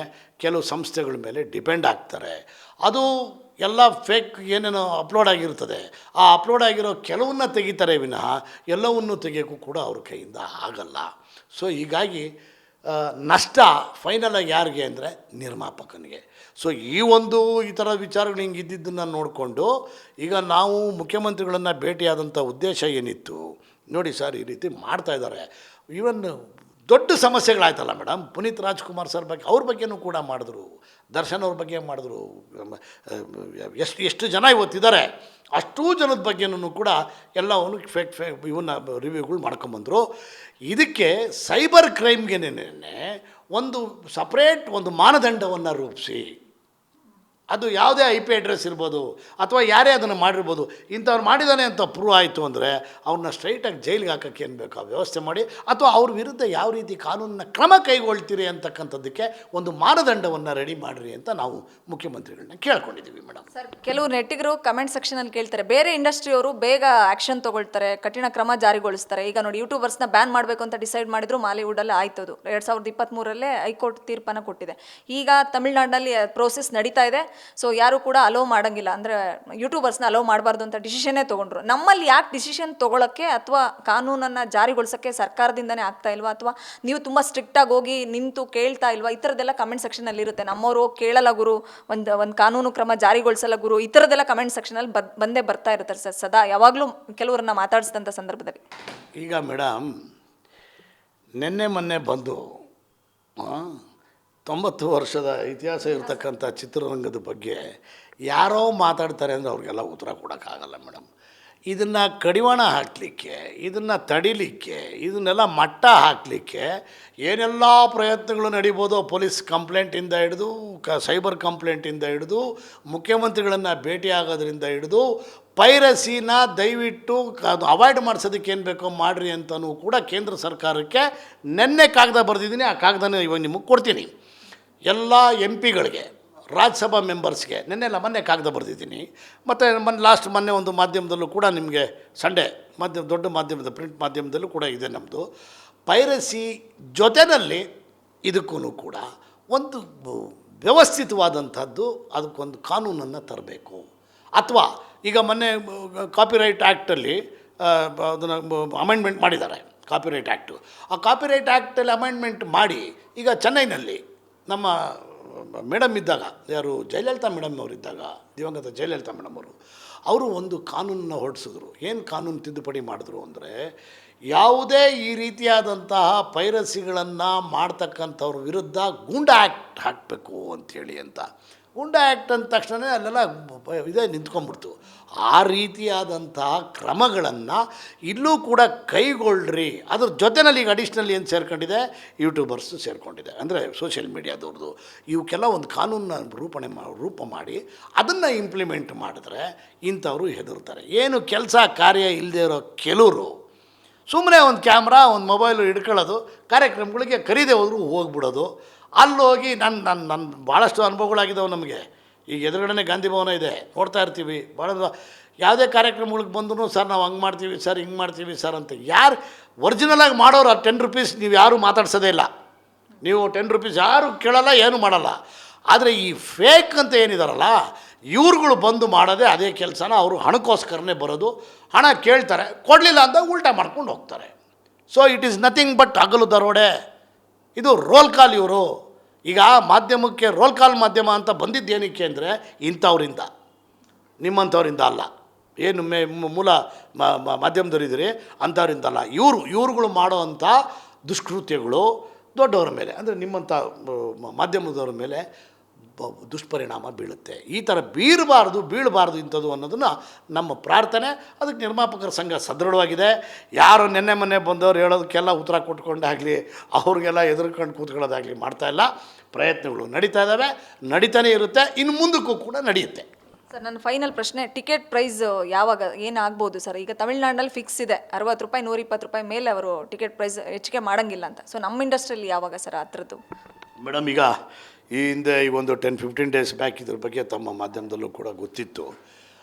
ಕೆಲವು ಸಂಸ್ಥೆಗಳ ಮೇಲೆ ಡಿಪೆಂಡ್ ಆಗ್ತಾರೆ. ಅದು ಎಲ್ಲ ಫೇಕ್ ಏನೇನೋ ಅಪ್ಲೋಡ್ ಆಗಿರ್ತದೆ, ಆ ಅಪ್ಲೋಡ್ ಆಗಿರೋ ಕೆಲವನ್ನ ತೆಗಿತಾರೆ ವಿನಃ ಎಲ್ಲವನ್ನೂ ತೆಗಿಯೋಕ್ಕೂ ಕೂಡ ಅವ್ರ ಕೈಯಿಂದ ಆಗಲ್ಲ. ಸೊ ಹೀಗಾಗಿ ನಷ್ಟ ಫೈನಲಾಗಿ ಯಾರಿಗೆ ಅಂದರೆ ನಿರ್ಮಾಪಕನಿಗೆ. ಸೊ ಈ ಥರ ವಿಚಾರಗಳು ಹಿಂಗೆ ಇದ್ದಿದ್ದನ್ನು ನೋಡಿಕೊಂಡು ಈಗ ನಾವು ಮುಖ್ಯಮಂತ್ರಿಗಳನ್ನು ಭೇಟಿಯಾದಂಥ ಉದ್ದೇಶ ಏನಿತ್ತು ನೋಡಿ ಸರ್, ಈ ರೀತಿ ಮಾಡ್ತಾಯಿದ್ದಾರೆ. ಈವನ್ ದೊಡ್ಡ ಸಮಸ್ಯೆಗಳಾಯ್ತಲ್ಲ ಮೇಡಮ್, ಪುನೀತ್ ರಾಜ್ಕುಮಾರ್ ಸರ್ ಬಗ್ಗೆ ಅವ್ರ ಬಗ್ಗೆನೂ ಕೂಡ ಮಾಡಿದ್ರು, ದರ್ಶನ್ ಅವ್ರ ಬಗ್ಗೆ ಮಾಡಿದ್ರು, ಎಷ್ಟು ಜನ ಇವತ್ತಿದ್ದಾರೆ ಅಷ್ಟೂ ಜನದ ಬಗ್ಗೆನೂ ಕೂಡ ಎಲ್ಲವನ್ನು ಫೇಕ್ ಇವನ್ನ ರಿವ್ಯೂಗಳು ಮಾಡ್ಕೊಂಬಂದರು. ಇದಕ್ಕೆ ಸೈಬರ್ ಕ್ರೈಮ್ಗೆನೇ ಒಂದು ಸಪ್ರೇಟ್ ಒಂದು ಮಾನದಂಡವನ್ನು ರೂಪಿಸಿ, ಅದು ಯಾವುದೇ IP ಅಡ್ರೆಸ್ ಇರ್ಬೋದು ಅಥವಾ ಯಾರೇ ಅದನ್ನು ಮಾಡಿರ್ಬೋದು, ಇಂಥವ್ರು ಮಾಡಿದ್ದಾನೆ ಅಂತ ಪ್ರೂವ್ ಆಯಿತು ಅಂದರೆ ಅವ್ರನ್ನ ಸ್ಟ್ರೈಟಾಗಿ ಜೈಲಿಗೆ ಹಾಕೋಕ್ಕೆ ಏನು ಬೇಕು ಆ ವ್ಯವಸ್ಥೆ ಮಾಡಿ, ಅಥವಾ ಅವ್ರ ವಿರುದ್ಧ ಯಾವ ರೀತಿ ಕಾನೂನಿನ ಕ್ರಮ ಕೈಗೊಳ್ತೀರಿ ಅಂತಕ್ಕಂಥದ್ದಕ್ಕೆ ಒಂದು ಮಾನದಂಡವನ್ನು ರೆಡಿ ಮಾಡಿರಿ ಅಂತ ನಾವು ಮುಖ್ಯಮಂತ್ರಿಗಳನ್ನ ಕೇಳ್ಕೊಂಡಿದ್ದೀವಿ ಮೇಡಮ್. ಸರ್, ಕೆಲವು ನೆಟ್ಟಿಗರು ಕಮೆಂಟ್ ಸೆಕ್ಷನಲ್ಲಿ ಕೇಳ್ತಾರೆ, ಬೇರೆ ಇಂಡಸ್ಟ್ರಿಯವರು ಬೇಗ ಆ್ಯಕ್ಷನ್ ತೊಗೊಳ್ತಾರೆ, ಕಠಿಣ ಕ್ರಮ ಜಾರಿಗೊಳಿಸ್ತಾರೆ. ಈಗ ನೋಡಿ, ಯೂಟ್ಯೂಬರ್ಸ್ನ ಬ್ಯಾನ್ ಮಾಡಬೇಕು ಅಂತ ಡಿಸೈಡ್ ಮಾಡಿದ್ರು, ಮಾಲಿವುಡಲ್ಲಿ ಆಯ್ತದು 2023 ಹೈಕೋರ್ಟ್ ತೀರ್ಪನ್ನು ಕೊಟ್ಟಿದೆ. ಈಗ ತಮಿಳ್ನಾಡಿನಲ್ಲಿ ಪ್ರೋಸೆಸ್ ನಡೀತಾ ಇದೆ. ಸೊ ಯಾರು ಕೂಡ ಅಲೋ ಮಾಡೋಂಗಿಲ್ಲ, ಅಂದರೆ ಯೂಟ್ಯೂಬರ್ಸ್ನ ಅಲೋ ಮಾಡಬಾರ್ದು ಅಂತ ಡಿಸಿಷನ್ನೇ ತೊಗೊಂಡ್ರು. ನಮ್ಮಲ್ಲಿ ಯಾಕೆ ಡಿಸಿಷನ್ ತೊಗೊಳಕ್ಕೆ ಅಥವಾ ಕಾನೂನನ್ನು ಜಾರಿಗೊಳಿಸೋಕ್ಕೆ ಸರ್ಕಾರದಿಂದನೇ ಆಗ್ತಾ ಇಲ್ವಾ, ಅಥವಾ ನೀವು ತುಂಬ ಸ್ಟ್ರಿಕ್ಟಾಗಿ ಹೋಗಿ ನಿಂತು ಕೇಳ್ತಾ ಇಲ್ವಾ? ಈ ಥರದ್ದೆಲ್ಲ ಕಮೆಂಟ್ ಸೆಕ್ಷನಲ್ಲಿ ಇರುತ್ತೆ. ನಮ್ಮವರು ಕೇಳಲ್ಲ ಗುರು, ಒಂದು ಕಾನೂನು ಕ್ರಮ ಜಾರಿಗೊಳಿಸಲ್ಲ ಗುರು, ಈ ಥರದ್ದೆಲ್ಲ ಕಮೆಂಟ್ ಸೆಕ್ಷನಲ್ಲಿ ಬಂದೇ ಬರ್ತಾ ಇರ್ತಾರೆ ಸರ್, ಸದಾ ಯಾವಾಗಲೂ ಕೆಲವರನ್ನ ಮಾತಾಡಿಸಿದಂಥ ಸಂದರ್ಭದಲ್ಲಿ. ಈಗ ಮೇಡಮ್, ಮೊನ್ನೆ ಬಂದು 90 ವರ್ಷದ ಇತಿಹಾಸ ಇರತಕ್ಕಂಥ ಚಿತ್ರರಂಗದ ಬಗ್ಗೆ ಯಾರೋ ಮಾತಾಡ್ತಾರೆ ಅಂದರೆ ಅವ್ರಿಗೆಲ್ಲ ಉತ್ತರ ಕೊಡೋಕ್ಕಾಗಲ್ಲ ಮೇಡಮ್. ಇದನ್ನು ಕಡಿವಾಣ ಹಾಕಲಿಕ್ಕೆ, ಇದನ್ನು ತಡಿಲಿಕ್ಕೆ, ಇದನ್ನೆಲ್ಲ ಮಟ್ಟ ಹಾಕಲಿಕ್ಕೆ ಏನೆಲ್ಲ ಪ್ರಯತ್ನಗಳು ನಡೀಬೋದು. ಪೊಲೀಸ್ ಕಂಪ್ಲೇಂಟಿಂದ ಹಿಡಿದು ಸೈಬರ್ ಕಂಪ್ಲೇಂಟಿಂದ ಹಿಡಿದು ಮುಖ್ಯಮಂತ್ರಿಗಳನ್ನು ಭೇಟಿಯಾಗೋದ್ರಿಂದ ಹಿಡಿದು ಪೈರಸಿನ ದಯವಿಟ್ಟು ಅದು ಅವಾಯ್ಡ್ ಮಾಡಿಸೋದಕ್ಕೆ ಏನು ಬೇಕೋ ಮಾಡಿರಿ ಅಂತಲೂ ಕೂಡ ಕೇಂದ್ರ ಸರ್ಕಾರಕ್ಕೆ ನಿನ್ನೆ ಕಾಗದ ಬರೆದಿದ್ದೀನಿ. ಆ ಕಾಗದನ ಇವಾಗ ನಿಮಗೆ ಕೊಡ್ತೀನಿ. ಎಲ್ಲ MPಗಳಿಗೆ, ರಾಜ್ಯಸಭಾ ಮೆಂಬರ್ಸ್ಗೆ ಮೊನ್ನೆ ಕಾಗದ ಬರೆದಿದ್ದೀನಿ. ಮತ್ತು ಮೊನ್ನೆ ಒಂದು ಮಾಧ್ಯಮದಲ್ಲೂ ಕೂಡ ನಿಮಗೆ ಸಂಡೇ ದೊಡ್ಡ ಮಾಧ್ಯಮದ ಪ್ರಿಂಟ್ ಮಾಧ್ಯಮದಲ್ಲೂ ಕೂಡ ಇದೆ ನಮ್ಮದು. ಪೈರಸಿ ಜೊತೆಯಲ್ಲಿ ಇದಕ್ಕೂ ಕೂಡ ಒಂದು ವ್ಯವಸ್ಥಿತವಾದಂಥದ್ದು, ಅದಕ್ಕೊಂದು ಕಾನೂನನ್ನು ತರಬೇಕು. ಅಥವಾ ಈಗ ಮೊನ್ನೆ ಕಾಪಿರೈಟ್ ಆ್ಯಕ್ಟಲ್ಲಿ ಅದನ್ನು ಅಮೆಂಡ್ಮೆಂಟ್ ಮಾಡಿದ್ದಾರೆ, ಕಾಪಿರೈಟ್ ಆ್ಯಕ್ಟು. ಆ ಕಾಪಿರೈಟ್ ಆ್ಯಕ್ಟಲ್ಲಿ ಅಮೆಂಡ್ಮೆಂಟ್ ಮಾಡಿ ಈಗ ಚೆನ್ನೈನಲ್ಲಿ ನಮ್ಮ ಮೇಡಮ್ ಇದ್ದಾಗ, ಯಾರು ಜಯಲಲಿತಾ ಮೇಡಮ್ ಅವರಿದ್ದಾಗ, ದಿವಂಗತ ಜಯಲಲಿತಾ ಮೇಡಮ್ ಅವರು ಒಂದು ಕಾನೂನನ್ನು ಹೊರಡಿಸಿದ್ರು. ಏನು ಕಾನೂನು ತಿದ್ದುಪಡಿ ಮಾಡಿದ್ರು ಅಂದರೆ, ಯಾವುದೇ ಈ ರೀತಿಯಾದಂತಹ ಪೈರಸಿಗಳನ್ನು ಮಾಡ್ತಕ್ಕಂಥವ್ರ ವಿರುದ್ಧ ಗೂಂಡಾ ಆ್ಯಕ್ಟ್ ಹಾಕಬೇಕು ಅಂಥೇಳಿ ಅಂತ. ಗೂಂಡಾ ಆ್ಯಕ್ಟ್ ಅಂದ ತಕ್ಷಣ ಅಲ್ಲೆಲ್ಲ ಇದೇ ನಿಂತ್ಕೊಂಡ್ಬಿಡ್ತು. ಆ ರೀತಿಯಾದಂತಹ ಕ್ರಮಗಳನ್ನು ಇಲ್ಲೂ ಕೂಡ ಕೈಗೊಳ್ಳ್ರಿ. ಅದ್ರ ಜೊತೆಯಲ್ಲಿ ಈಗ ಅಡಿಷ್ನಲಿ ಏನು ಸೇರ್ಕೊಂಡಿದೆ, ಯೂಟ್ಯೂಬರ್ಸು ಸೇರಿಕೊಂಡಿದೆ, ಅಂದರೆ ಸೋಷಿಯಲ್ ಮೀಡಿಯಾದವ್ರದ್ದು. ಇವಕ್ಕೆಲ್ಲ ಒಂದು ಕಾನೂನನ್ನ ರೂಪ ಮಾಡಿ ಅದನ್ನು ಇಂಪ್ಲಿಮೆಂಟ್ ಮಾಡಿದ್ರೆ ಇಂಥವರು ಹೆದರ್ತಾರೆ. ಏನು ಕೆಲಸ ಕಾರ್ಯ ಇಲ್ಲದೆ ಇರೋ ಕೆಲವರು ಸುಮ್ಮನೆ ಒಂದು ಕ್ಯಾಮ್ರಾ, ಒಂದು ಮೊಬೈಲು ಹಿಡ್ಕೊಳ್ಳೋದು, ಕಾರ್ಯಕ್ರಮಗಳಿಗೆ ಕರೀದೆ ಹೋದ್ರು ಹೋಗ್ಬಿಡೋದು. ಅಲ್ಲೋಗಿ ನನ್ನ ಭಾಳಷ್ಟು ಅನುಭವಗಳಾಗಿದ್ದಾವೆ ನಮಗೆ. ಈಗ ಎದುರುಗಡೆ ಗಾಂಧಿ ಭವನ ಇದೆ, ನೋಡ್ತಾ ಇರ್ತೀವಿ. ಭಾಳ ಯಾವುದೇ ಕಾರ್ಯಕ್ರಮಗಳಿಗೆ ಬಂದರೂ ಸರ್ ನಾವು ಹಂಗೆ ಮಾಡ್ತೀವಿ ಸರ್, ಹಿಂಗೆ ಮಾಡ್ತೀವಿ ಸರ್ ಅಂತ. ಯಾರು ಒರಿಜಿನಲಾಗಿ ಮಾಡೋರು ಆ 10 ರೂಪೀಸ್ ನೀವು ಯಾರೂ ಮಾತಾಡ್ಸೋದೇ ಇಲ್ಲ. ನೀವು 10 ರೂಪೀಸ್ ಯಾರು ಕೇಳಲ್ಲ, ಏನೂ ಮಾಡಲ್ಲ. ಆದರೆ ಈ ಫೇಕ್ ಅಂತ ಏನಿದಾರಲ್ಲ, ಇವ್ರುಗಳು ಬಂದು ಮಾಡೋದೇ ಅದೇ ಕೆಲಸನ. ಅವರು ಹಣಕ್ಕೋಸ್ಕರನೇ ಬರೋದು, ಹಣ ಕೇಳ್ತಾರೆ, ಕೊಡಲಿಲ್ಲ ಅಂದಾಗ ಉಲ್ಟಾ ಮಾಡ್ಕೊಂಡು ಹೋಗ್ತಾರೆ. So it is nothing but ಹಗಲು ದರೋಡೆ. ಇದು ರೋಲ್ ಕಾಲ್. ಇವರು ಈಗ ಮಾಧ್ಯಮಕ್ಕೆ ರೋಲ್ ಕಾಲ್ ಮಾಧ್ಯಮ ಅಂತ ಬಂದಿದ್ದೇನಕ್ಕೆ ಅಂದರೆ ಇಂಥವ್ರಿಂದ, ನಿಮ್ಮಂಥವ್ರಿಂದ ಅಲ್ಲ. ಏನು ಮೂಲ ಮಾಧ್ಯಮದವರಿದ್ದೀರಿ ಅಂಥವ್ರಿಂದ ಅಲ್ಲ. ಇವ್ರುಗಳು ಮಾಡೋ ಅಂಥ ದುಷ್ಕೃತ್ಯಗಳು ದೊಡ್ಡವರ ಮೇಲೆ, ಅಂದರೆ ನಿಮ್ಮಂಥ ಮಾಧ್ಯಮದವ್ರ ಮೇಲೆ ದುಷ್ಪರಿಣಾಮ ಬೀಳುತ್ತೆ. ಈ ಥರ ಬೀಳಬಾರ್ದು ಇಂಥದ್ದು ಅನ್ನೋದನ್ನು ನಮ್ಮ ಪ್ರಾರ್ಥನೆ. ಅದಕ್ಕೆ ನಿರ್ಮಾಪಕರ ಸಂಘ ಸದೃಢವಾಗಿದೆ. ಯಾರು ಮೊನ್ನೆ ಬಂದವರು ಹೇಳೋದಕ್ಕೆಲ್ಲ ಉತ್ತರ ಕೊಟ್ಕೊಂಡಾಗಲಿ, ಅವ್ರಿಗೆಲ್ಲ ಎದುರ್ಕೊಂಡು ಕೂತ್ಕೊಳ್ಳೋದಾಗಲಿ ಮಾಡ್ತಾಯಿಲ್ಲ. ಪ್ರಯತ್ನಗಳು ನಡೀತಾ ಇದ್ದಾವೆ, ನಡೀತಾನೆ ಇರುತ್ತೆ, ಇನ್ನು ಮುಂದಕ್ಕೂ ಕೂಡ ನಡೆಯುತ್ತೆ. ಸರ್ ನನ್ನ ಫೈನಲ್ ಪ್ರಶ್ನೆ, ಟಿಕೆಟ್ ಪ್ರೈಸ್ ಯಾವಾಗ ಏನಾಗ್ಬೋದು ಸರ್? ಈಗ ತಮಿಳ್ನಾಡಿನಲ್ಲಿ ಫಿಕ್ಸ್ ಇದೆ 60 ರೂಪಾಯಿ, 120 ರೂಪಾಯಿ ಮೇಲೆ ಅವರು ಟಿಕೆಟ್ ಪ್ರೈಸ್ ಹೆಚ್ಚಿಗೆ ಮಾಡಂಗಿಲ್ಲ ಅಂತ. ಸೊ ನಮ್ಮ ಇಂಡಸ್ಟ್ರಿಯಲ್ಲಿ ಯಾವಾಗ ಸರ್ ಆ ಥರದ್ದು? ಮೇಡಮ್, ಈಗ ಈ ಹಿಂದೆ ಈ ಒಂದು 10-15 ಡೇಸ್ ಬ್ಯಾಕ್ ಇದ್ರ ಬಗ್ಗೆ ತಮ್ಮ ಮಾಧ್ಯಮದಲ್ಲೂ ಕೂಡ ಗೊತ್ತಿತ್ತು.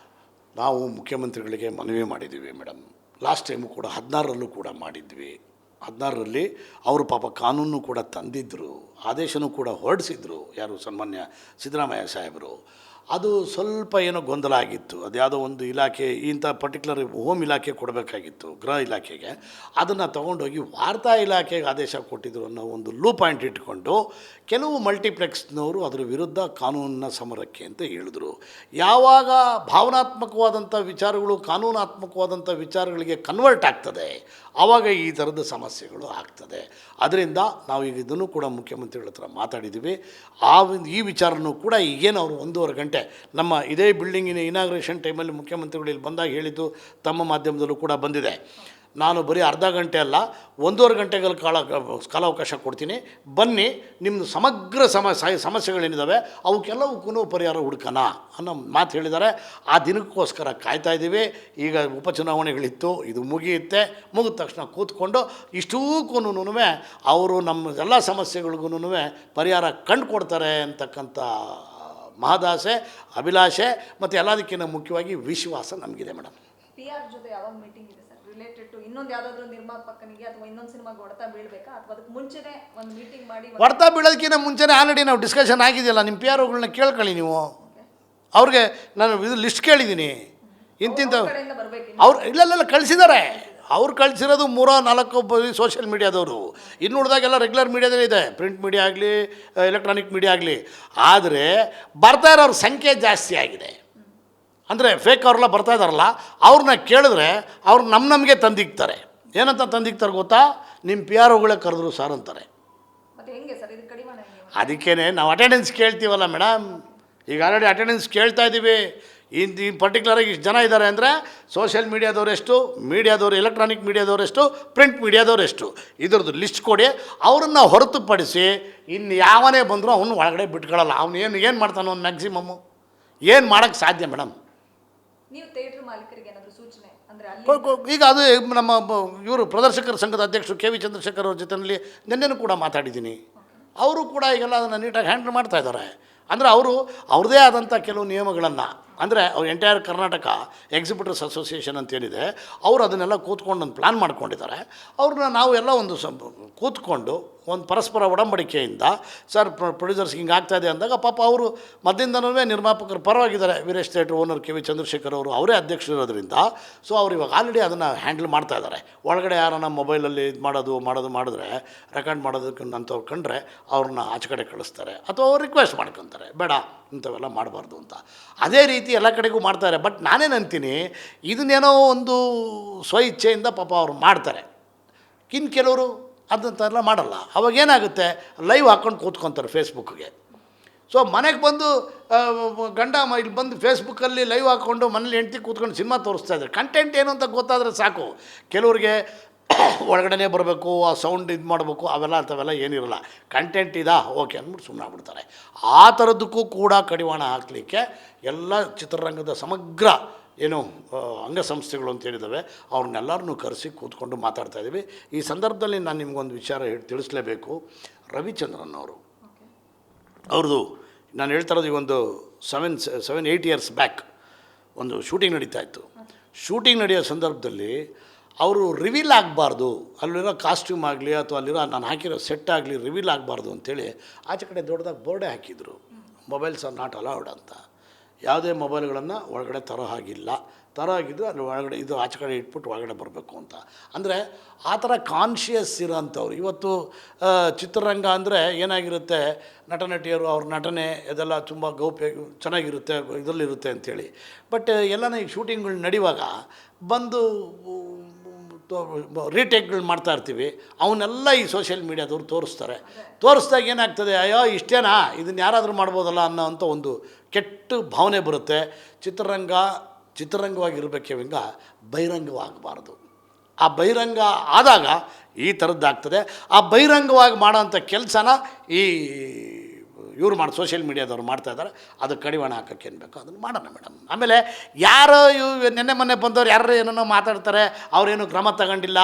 ನಾವು ಮುಖ್ಯಮಂತ್ರಿಗಳಿಗೆ ಮನವಿ ಮಾಡಿದ್ದೀವಿ ಮೇಡಮ್. ಲಾಸ್ಟ್ ಟೈಮು ಕೂಡ 16ರಲ್ಲೂ ಕೂಡ ಮಾಡಿದ್ವಿ. 16ರಲ್ಲಿ ಅವರು ಪಾಪ ಕಾನೂನು ಕೂಡ ತಂದಿದ್ದರು, ಆದೇಶನೂ ಕೂಡ ಹೊರಡಿಸಿದ್ರು, ಯಾರು ಸನ್ಮಾನ್ಯ ಸಿದ್ದರಾಮಯ್ಯ ಸಾಹೇಬರು. ಅದು ಸ್ವಲ್ಪ ಏನೋ ಗೊಂದಲ ಆಗಿತ್ತು. ಅದು ಯಾವುದೋ ಒಂದು ಇಲಾಖೆ, ಇಂಥ ಪರ್ಟಿಕ್ಯುಲರ್ ಹೋಮ್ ಇಲಾಖೆ ಕೊಡಬೇಕಾಗಿತ್ತು, ಗೃಹ ಇಲಾಖೆಗೆ. ಅದನ್ನು ತೊಗೊಂಡೋಗಿ ವಾರ್ತಾ ಇಲಾಖೆಗೆ ಆದೇಶ ಕೊಟ್ಟಿದ್ರು ಅನ್ನೋ ಒಂದು ಲೂ ಪಾಯಿಂಟ್ ಇಟ್ಕೊಂಡು ಕೆಲವು ಮಲ್ಟಿಪ್ಲೆಕ್ಸ್ನವರು ಅದರ ವಿರುದ್ಧ ಕಾನೂನಿನ ಸಮರಕ್ಕೆ ಅಂತ ಹೇಳಿದ್ರು. ಯಾವಾಗ ಭಾವನಾತ್ಮಕವಾದಂಥ ವಿಚಾರಗಳು ಕಾನೂನಾತ್ಮಕವಾದಂಥ ವಿಚಾರಗಳಿಗೆ ಕನ್ವರ್ಟ್ ಆಗ್ತದೆ, ಆವಾಗ ಈ ಥರದ ಸಮಸ್ಯೆಗಳು ಆಗ್ತದೆ. ಅದರಿಂದ ನಾವು ಈಗ ಇದನ್ನು ಕೂಡ ಮುಖ್ಯಮಂತ್ರಿಗಳ ಹತ್ರ ಮಾತಾಡಿದ್ದೀವಿ. ಈ ವಿಚಾರನೂ ಕೂಡ ಈಗೇನು ಅವರು 1.5 ಗಂಟೆ ನಮ್ಮ ಇದೇ ಬಿಲ್ಡಿಂಗಿನ ಇನಾಗ್ರೇಷನ್ ಟೈಮಲ್ಲಿ ಮುಖ್ಯಮಂತ್ರಿಗಳು ಇಲ್ಲಿ ಬಂದಾಗ ಹೇಳಿದ್ದು ತಮ್ಮ ಮಾಧ್ಯಮದಲ್ಲೂ ಕೂಡ ಬಂದಿದೆ. ನಾನು ಬರೀ ಅರ್ಧ ಗಂಟೆ ಅಲ್ಲ 1.5 ಗಂಟೆಗಳ ಕಾಲಾವಕಾಶ ಕೊಡ್ತೀನಿ, ಬನ್ನಿ, ನಿಮ್ಮದು ಸಮಗ್ರ ಸಮಸ್ಯೆಗಳೇನಿದ್ದಾವೆ ಅವಕ್ಕೆಲ್ಲವಕ್ಕೂ ಪರಿಹಾರ ಹುಡುಕೋಣ ಅನ್ನೋ ಮಾತು ಹೇಳಿದ್ದಾರೆ. ಆ ದಿನಕ್ಕೋಸ್ಕರ ಕಾಯ್ತಾ ಇದ್ದೀವಿ. ಈಗ ಉಪಚುನಾವಣೆಗಳಿತ್ತು, ಇದು ಮುಗಿಯುತ್ತೆ, ಮುಗಿದ ತಕ್ಷಣ ಕೂತ್ಕೊಂಡು ಇಷ್ಟೂಕ್ಕೂ ಅವರು ನಮ್ಮ ಎಲ್ಲ ಸಮಸ್ಯೆಗಳಿಗೂ ಪರಿಹಾರ ಕಂಡುಕೊಡ್ತಾರೆ ಅಂತಕ್ಕಂಥ ಮಹದಾಸೆ, ಅಭಿಲಾಷೆ ಮತ್ತು ಎಲ್ಲದಕ್ಕಿಂತ ಮುಖ್ಯವಾಗಿ ವಿಶ್ವಾಸ ನಮಗಿದೆ ಮೇಡಮ್. PR ಜೊತೆ ಯಾವಾಗ ಮೀಟಿಂಗ್ ಇದೆ ಸರ್ ರಿಲೇಟೆಡ್ ಟು ಇನ್ನೊಂದು ಯಾವುದಾದ್ರೂ ನಿರ್ಮಾಪಕನಿಗೆ ಅಥವಾ ಇನ್ನೊಂದು ಸಿನಿಮಾಗೆ ಹೊಡೆತ ಬೀಳಬೇಕಾ, ಅಥವಾ ಅದಕ್ಕೆ ಮುಂಚೆನೇ ಒಂದು ಮೀಟಿಂಗ್ ಮಾಡಿ? ಹೊಡೆತ ಬೀಳೋದಕ್ಕಿಂತ ಮುಂಚೆನೇ ಆಲ್ರೆಡಿ ನಾವು ಡಿಸ್ಕಷನ್ ಆಗಿದೆಯಲ್ಲ. ನಿಮ್ಮ PR ಕೇಳ್ಕೊಳ್ಳಿ ನೀವು. ಅವ್ರಿಗೆ ನಾನು ಇದು ಲಿಸ್ಟ್ ಕೇಳಿದ್ದೀನಿ, ಇಂತಿಂಥ ಅವ್ರು ಇಲ್ಲ ಕಳಿಸಿದ್ದಾರೆ. ಅವ್ರು ಕಳಿಸಿರೋದು 3-4 ಸೋಷಿಯಲ್ ಮೀಡಿಯಾದವರು. ಇನ್ನು ಉಳಿದಾಗೆಲ್ಲ ರೆಗ್ಯುಲರ್ ಮೀಡಿಯಾದಲ್ಲೇ ಇದೆ, ಪ್ರಿಂಟ್ ಮೀಡಿಯಾ ಆಗಲಿ ಎಲೆಕ್ಟ್ರಾನಿಕ್ ಮೀಡಿಯಾ ಆಗಲಿ. ಆದರೆ ಬರ್ತಾ ಇರೋರ ಸಂಖ್ಯೆ ಜಾಸ್ತಿ ಆಗಿದೆ. ಅಂದರೆ ಫೇಕ್ ಅವ್ರೆಲ್ಲ ಬರ್ತಾ ಇದ್ದಾರಲ್ಲ, ಅವ್ರನ್ನ ಕೇಳಿದ್ರೆ ಅವ್ರು ನಮಗೆ ತಂದಿಕ್ತಾರೆ. ಏನಂತ ತಂದಿಕ್ತಾರೆ ಗೊತ್ತಾ? ನಿಮ್ಮ PR ಕರೆದ್ರು ಸರ್ ಅಂತಾರೆ. ಅದಕ್ಕೇ ನಾವು ಅಟೆಂಡೆನ್ಸ್ ಕೇಳ್ತೀವಲ್ಲ ಮೇಡಮ್. ಈಗ ಆಲ್ರೆಡಿ ಅಟೆಂಡೆನ್ಸ್ ಕೇಳ್ತಾ ಇದ್ದೀವಿ. ಈ ಪರ್ಟಿಕ್ಯುಲರಾಗಿ ಇಷ್ಟು ಜನ ಇದ್ದಾರೆ ಅಂದರೆ ಸೋಷಿಯಲ್ ಮೀಡಿಯಾದವರೆಷ್ಟು, ಮೀಡಿಯಾದವರು ಎಲೆಕ್ಟ್ರಾನಿಕ್ ಮೀಡಿಯಾದವರೆಷ್ಟು, ಪ್ರಿಂಟ್ ಮೀಡಿಯಾದವರೆಷ್ಟು, ಇದ್ರದ್ದು ಲಿಸ್ಟ್ ಕೊಡಿ. ಅವರನ್ನು ಹೊರತುಪಡಿಸಿ ಇನ್ನು ಯಾವನೇ ಬಂದರೂ ಅವನು ಒಳಗಡೆ ಬಿಟ್ಕೊಳ್ಳಲ್ಲ. ಅವನು ಏನು ಮಾಡ್ತಾನೆ, ಅವ್ನು ಮ್ಯಾಕ್ಸಿಮಮ್ಮು ಏನು ಮಾಡೋಕ್ಕೆ ಸಾಧ್ಯ ಮೇಡಮ್? ನೀವು ಥಿಯೇಟರ್ ಮಾಲೀಕರಿಗೆ ಏನಾದರೂ ಸೂಚನೆ ಅಂದರೆ ಈಗ ಅದು ನಮ್ಮ ಇವರು ಪ್ರದರ್ಶಕರ ಸಂಘದ ಅಧ್ಯಕ್ಷರು KV ಚಂದ್ರಶೇಖರ್ ಅವ್ರ ಜೊತೆಯಲ್ಲಿ ನಿನ್ನೆನೂ ಕೂಡ ಮಾತಾಡಿದ್ದೀನಿ. ಅವರು ಕೂಡ ಈಗೆಲ್ಲ ಅದನ್ನು ನೀಟಾಗಿ ಹ್ಯಾಂಡಲ್ ಮಾಡ್ತಾ ಇದ್ದಾರೆ. ಅಂದರೆ ಅವರು ಅವ್ರದ್ದೇ ಆದಂಥ ಕೆಲವು ನಿಯಮಗಳನ್ನು, ಅಂದರೆ ಅವ್ರು ಎಂಟೈರ್ ಕರ್ನಾಟಕ ಎಕ್ಸಿಬಿಟರ್ಸ್ ಅಸೋಸಿಯೇಷನ್ ಅಂತೇನಿದೆ, ಅವರು ಅದನ್ನೆಲ್ಲ ಕೂತ್ಕೊಂಡು ಒಂದು ಪ್ಲ್ಯಾನ್ ಮಾಡ್ಕೊಂಡಿದ್ದಾರೆ. ಅವ್ರನ್ನ ನಾವು ಎಲ್ಲ ಒಂದು ಕೂತ್ಕೊಂಡು ಒಂದು ಪರಸ್ಪರ ಒಡಂಬಡಿಕೆಯಿಂದ ಸರ್ ಪ್ರೊಡ್ಯೂಸರ್ಸ್ ಹಿಂಗೆ ಆಗ್ತಾಯಿದೆ ಅಂದಾಗ ಪಾಪ ಅವರು ಮದ್ದಿಂದನೂ ನಿರ್ಮಾಪಕರು ಪರವಾಗಿದ್ದಾರೆ. Veeresh theatre owner KV Chandrashekhar ಅವರು ಅವರೇ ಅಧ್ಯಕ್ಷರಿರೋದ್ರಿಂದ ಸೊ ಅವ್ರು ಇವಾಗ ಆಲ್ರೆಡಿ ಅದನ್ನು ಹ್ಯಾಂಡಲ್ ಮಾಡ್ತಾ ಇದ್ದಾರೆ. ಒಳಗಡೆ ಯಾರನ್ನ ಮೊಬೈಲಲ್ಲಿ ಇದು ಮಾಡಿದ್ರೆ ರೆಕಾರ್ಡ್ ಮಾಡೋದಕ್ಕೆ ಅಂಥವ್ರು ಕಂಡ್ರೆ ಅವ್ರನ್ನ ಆಚೆ ಕಡೆ ಕಳಿಸ್ತಾರೆ, ಅಥವಾ ಅವ್ರು ರಿಕ್ವೆಸ್ಟ್ ಮಾಡ್ಕೊತಾರೆ ಬೇಡ ಇಂಥವೆಲ್ಲ ಮಾಡಬಾರ್ದು ಅಂತ. ಅದೇ ರೀತಿ ಎಲ್ಲ ಕಡೆಗೂ ಮಾಡ್ತಾರೆ. ಬಟ್ ನಾನೇನು ಅಂತೀನಿ, ಇದನ್ನೇನೋ ಒಂದು ಸ್ವ ಇಚ್ಛೆಯಿಂದ ಪಾಪ ಅವ್ರು ಮಾಡ್ತಾರೆ. ಇನ್ನು ಕೆಲವರು ಅದಂತೆಲ್ಲ ಮಾಡಲ್ಲ. ಅವಾಗ ಏನಾಗುತ್ತೆ, ಲೈವ್ ಹಾಕ್ಕೊಂಡು ಕೂತ್ಕೊತಾರೆ ಫೇಸ್ಬುಕ್ಗೆ. ಸೊ ಮನೆಗೆ ಬಂದು ಗಂಡ ಇಲ್ಲಿ ಬಂದು ಫೇಸ್ಬುಕ್ಕಲ್ಲಿ ಲೈವ್ ಹಾಕ್ಕೊಂಡು ಮನೇಲಿ ಹೆಂಡ್ತಿ ಕೂತ್ಕೊಂಡು ಸಿನಿಮಾ ತೋರಿಸ್ತಾ ಇದ್ದಾರೆ. ಕಂಟೆಂಟ್ ಏನು ಅಂತ ಗೊತ್ತಾದರೆ ಸಾಕು. ಕೆಲವ್ರಿಗೆ ಒಳಗಡೆ ಬರಬೇಕು, ಆ ಸೌಂಡ್ ಇದು ಮಾಡಬೇಕು, ಅಂಥವೆಲ್ಲ ಏನಿರಲ್ಲ. ಕಂಟೆಂಟ್ ಇದಾ ಓಕೆ ಅಂದ್ಬಿಟ್ಟು ಸುಮ್ಮನೆ ಆಗ್ಬಿಡ್ತಾರೆ. ಆ ಥರದ್ದಕ್ಕೂ ಕೂಡ ಕಡಿವಾಣ ಹಾಕಲಿಕ್ಕೆ ಎಲ್ಲ ಚಿತ್ರರಂಗದ ಸಮಗ್ರ ಏನು ಅಂಗಸಂಸ್ಥೆಗಳು ಅಂತೇಳಿದ್ದಾವೆ ಅವ್ರನ್ನೆಲ್ಲರನ್ನೂ ಕರೆಸಿ ಕೂತ್ಕೊಂಡು ಮಾತಾಡ್ತಾಯಿದ್ದೀವಿ. ಈ ಸಂದರ್ಭದಲ್ಲಿ ನಾನು ನಿಮಗೊಂದು ವಿಚಾರ ತಿಳಿಸ್ಲೇಬೇಕು. ರವಿಚಂದ್ರನ್ ಅವ್ರದ್ದು ನಾನು ಹೇಳ್ತಾ ಇರೋದು, ಈಗ ಒಂದು 7-8 ಇಯರ್ಸ್ ಬ್ಯಾಕ್ ಒಂದು ಶೂಟಿಂಗ್ ನಡೀತಾ ಇತ್ತು. ಶೂಟಿಂಗ್ ನಡೆಯೋ ಸಂದರ್ಭದಲ್ಲಿ ಅವರು ರಿವೀಲ್ ಆಗಬಾರ್ದು, ಅಲ್ಲಿರೋ ಕಾಸ್ಟ್ಯೂಮ್ ಆಗಲಿ ಅಥವಾ ಅಲ್ಲಿರೋ ನಾನು ಹಾಕಿರೋ ಸೆಟ್ ಆಗಲಿ ರಿವೀಲ್ ಆಗಬಾರ್ದು ಅಂಥೇಳಿ ಆಚೆ ಕಡೆ ದೊಡ್ಡದಾಗಿ ಬೋರ್ಡೇ ಹಾಕಿದರು, ಮೊಬೈಲ್ಸ್ ಆರ್ ನಾಟ್ ಅಲೌಡ್ ಅಂತ. ಯಾವುದೇ ಮೊಬೈಲ್ಗಳನ್ನು ಒಳಗಡೆ ತರೋ ಹಾಗಿಲ್ಲ, ತರೋ ಆಗಿದ್ದು ಅಲ್ಲಿ ಒಳಗಡೆ ಇದು ಆಚೆ ಕಡೆ ಇಟ್ಬಿಟ್ಟು ಒಳಗಡೆ ಬರಬೇಕು ಅಂತ. ಅಂದರೆ ಆ ಥರ ಕಾನ್ಷಿಯಸ್ ಇರೋಂಥವ್ರು. ಇವತ್ತು ಚಿತ್ರರಂಗ ಅಂದರೆ ಏನಾಗಿರುತ್ತೆ, ನಟ ನಟಿಯರು ಅವ್ರ ನಟನೆ ಇದೆಲ್ಲ ತುಂಬ ಗೌಪ್ಯ ಚೆನ್ನಾಗಿರುತ್ತೆ, ಇದರಲ್ಲಿರುತ್ತೆ ಅಂಥೇಳಿ. ಬಟ್ ಎಲ್ಲನ ಈಗ ಶೂಟಿಂಗ್ಗಳು ನಡೆಯುವಾಗ ಬಂದು ರೀಟೇಕ್ಗಳು ಮಾಡ್ತಾ ಇರ್ತೀವಿ, ಅವನ್ನೆಲ್ಲ ಈ ಸೋಷಿಯಲ್ ಮೀಡಿಯಾದವ್ರು ತೋರಿಸ್ದಾಗ ಏನಾಗ್ತದೆ, ಅಯ್ಯೋ ಇಷ್ಟೇನಾ, ಇದನ್ನು ಯಾರಾದರೂ ಮಾಡ್ಬೋದಲ್ಲ ಅನ್ನೋವಂಥ ಒಂದು ಕೆಟ್ಟ ಭಾವನೆ ಬರುತ್ತೆ. ಚಿತ್ರರಂಗವಾಗಿರಬೇಕೆ ವಿಂಗ ಬಹಿರಂಗವಾಗಬಾರ್ದು. ಆ ಬಹಿರಂಗ ಆದಾಗ ಈ ಥರದ್ದಾಗ್ತದೆ. ಆ ಬಹಿರಂಗವಾಗಿ ಮಾಡೋಂಥ ಕೆಲಸನ ಈ ಇವ್ರು ಮಾಡಿ ಸೋಷಿಯಲ್ ಮೀಡಿಯಾದವ್ರು ಮಾಡ್ತಾ ಇದ್ದಾರೆ, ಅದಕ್ಕೆ ಕಡಿವಾಣ ಹಾಕೋಕ್ಕೆ ಏನು ಬೇಕೋ ಅದನ್ನು ಮಾಡೋಣ ಮೇಡಮ್. ಆಮೇಲೆ ಯಾರೋ ನೆನ್ನೆ ಮೊನ್ನೆ ಬಂದವ್ರು ಯಾರು ಏನೇನೋ ಮಾತಾಡ್ತಾರೆ, ಅವರೇನು ಕ್ರಮ ತಗೊಂಡಿಲ್ಲ,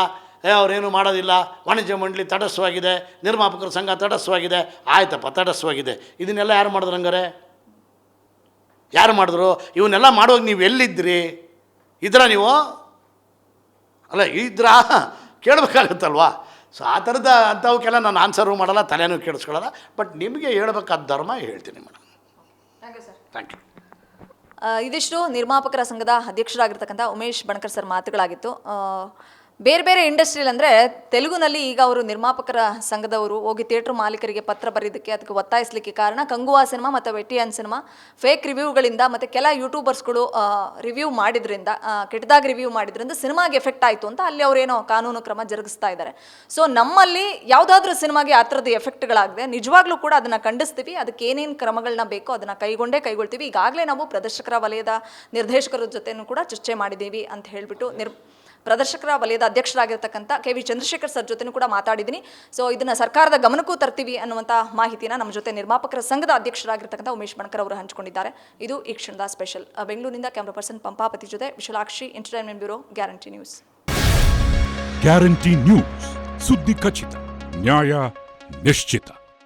ಅವರೇನು ಮಾಡೋದಿಲ್ಲ, ವಾಣಿಜ್ಯ ಮಂಡಳಿ ತಟಸ್ಥವಾಗಿದೆ, ನಿರ್ಮಾಪಕರ ಸಂಘ ತಟಸ್ಥವಾಗಿದೆ. ಆಯ್ತಪ್ಪ, ತಟಸ್ಥವಾಗಿದೆ. ಇದನ್ನೆಲ್ಲ ಯಾರು ಮಾಡಿದ್ರು ಹಂಗಾರೆ? ಯಾರು ಮಾಡಿದ್ರು? ಇವನ್ನೆಲ್ಲ ಮಾಡುವಾಗ ನೀವು ಎಲ್ಲಿದ್ದಿರಿ? ನೀವು ಅಲ್ಲ ಇದ್ರಾ ಕೇಳಬೇಕಾಗುತ್ತಲ್ವಾ? ಸೊ ಆ ಥರದ ಅಂಥವಕ್ಕೆಲ್ಲ ನಾನು ಆನ್ಸರು ಮಾಡಲ್ಲ, ತಲೆನೂ ಕೇಳಿಸ್ಕೊಳ್ಳಲ್ಲ. ಬಟ್ ನಿಮಗೆ ಹೇಳ್ಬೇಕಾದ ಧರ್ಮ ಹೇಳ್ತೀನಿ ಮೇಡಮ್. Thank you. ಇದಿಷ್ಟು ನಿರ್ಮಾಪಕರ ಸಂಘದ ಅಧ್ಯಕ್ಷರಾಗಿರ್ತಕ್ಕಂಥ ಉಮೇಶ್ ಬಣಕರ್ ಸರ್ ಮಾತುಗಳಾಗಿತ್ತು. ಬೇರೆ ಬೇರೆ ಇಂಡಸ್ಟ್ರಿಯಲ್ಲಿ ಅಂದರೆ ತೆಲುಗುನಲ್ಲಿ ಈಗ ಅವರು ನಿರ್ಮಾಪಕರ ಸಂಘದವರು ಹೋಗಿ ಥಿಯೇಟ್ರ್ ಮಾಲೀಕರಿಗೆ ಪತ್ರ ಬರೆಯೋದಕ್ಕೆ, ಅದಕ್ಕೆ ಒತ್ತಾಯಿಸಲಿಕ್ಕೆ ಕಾರಣ ಕಂಗುವಾ ಸಿನಿಮಾ ಮತ್ತು ವೆಟ್ಟಿಯಾನ್ ಸಿನಿಮಾ ಫೇಕ್ ರಿವ್ಯೂಗಳಿಂದ ಮತ್ತು ಕೆಲ ಯೂಟ್ಯೂಬರ್ಸ್ಗಳು ರಿವ್ಯೂ ಮಾಡಿದ್ರಿಂದ, ಕೆಟ್ಟದಾಗಿ ರಿವ್ಯೂ ಮಾಡಿದ್ರಿಂದ ಸಿನಿಮಾಗೆ ಎಫೆಕ್ಟ್ ಆಯಿತು ಅಂತ ಅಲ್ಲಿ ಅವರೇನೋ ಕಾನೂನು ಕ್ರಮ ಜರುಗಿಸ್ತಾ ಇದ್ದಾರೆ. ಸೊ ನಮ್ಮಲ್ಲಿ ಯಾವುದಾದ್ರೂ ಸಿನಿಮಾಗೆ ಆ ಥರದ ಎಫೆಕ್ಟ್ಗಳಾಗಿದೆ, ನಿಜವಾಗ್ಲೂ ಕೂಡ ಅದನ್ನು ಖಂಡಿಸ್ತೀವಿ. ಅದಕ್ಕೆ ಏನೇನು ಕ್ರಮಗಳನ್ನ ಬೇಕೋ ಅದನ್ನು ಕೈಗೊಳ್ತೀವಿ. ಈಗಾಗಲೇ ನಾವು ಪ್ರದರ್ಶಕರ ವಲಯದ ನಿರ್ದೇಶಕರ ಜೊತೆನೂ ಕೂಡ ಚರ್ಚೆ ಮಾಡಿದ್ದೀವಿ ಅಂತ ಹೇಳಿಬಿಟ್ಟು ಪ್ರದರ್ಶಕರ ವಲಯದ ಅಧ್ಯಕ್ಷರಾಗಿರ್ತಕ್ಕಂಥ KV ಚಂದ್ರಶೇಖರ್ ಸರ್ ಜೊತೆನೂ ಕೂಡ ಮಾತಾಡಿದ್ದೀನಿ. ಸೊ ಇದನ್ನು ಸರ್ಕಾರದ ಗಮನಕ್ಕೂ ತರ್ತೀವಿ ಅನ್ನುವಂಥ ಮಾಹಿತಿನ ನಮ್ಮ ಜೊತೆ ನಿರ್ಮಾಪಕರ ಸಂಘದ ಅಧ್ಯಕ್ಷರಾಗಿರ್ತಕ್ಕಂಥ ಉಮೇಶ್ ಬಣಕರ್ ಅವರು ಹಂಚಿಕೊಂಡಿದ್ದಾರೆ. ಇದು ಈ ಕ್ಷಣದ ಸ್ಪೆಷಲ್. ಬೆಂಗಳೂರಿನಿಂದ ಕ್ಯಾಮ್ರಾ ಪರ್ಸನ್ ಪಂಪಾಪತಿ ಜೊತೆ Vishalakshi, entertainment bureau, guarantee news. Guarantee news, ಸುದ್ದಿ ಖಚಿತ, ನ್ಯಾಯ ನಿಶ್ಚಿತ.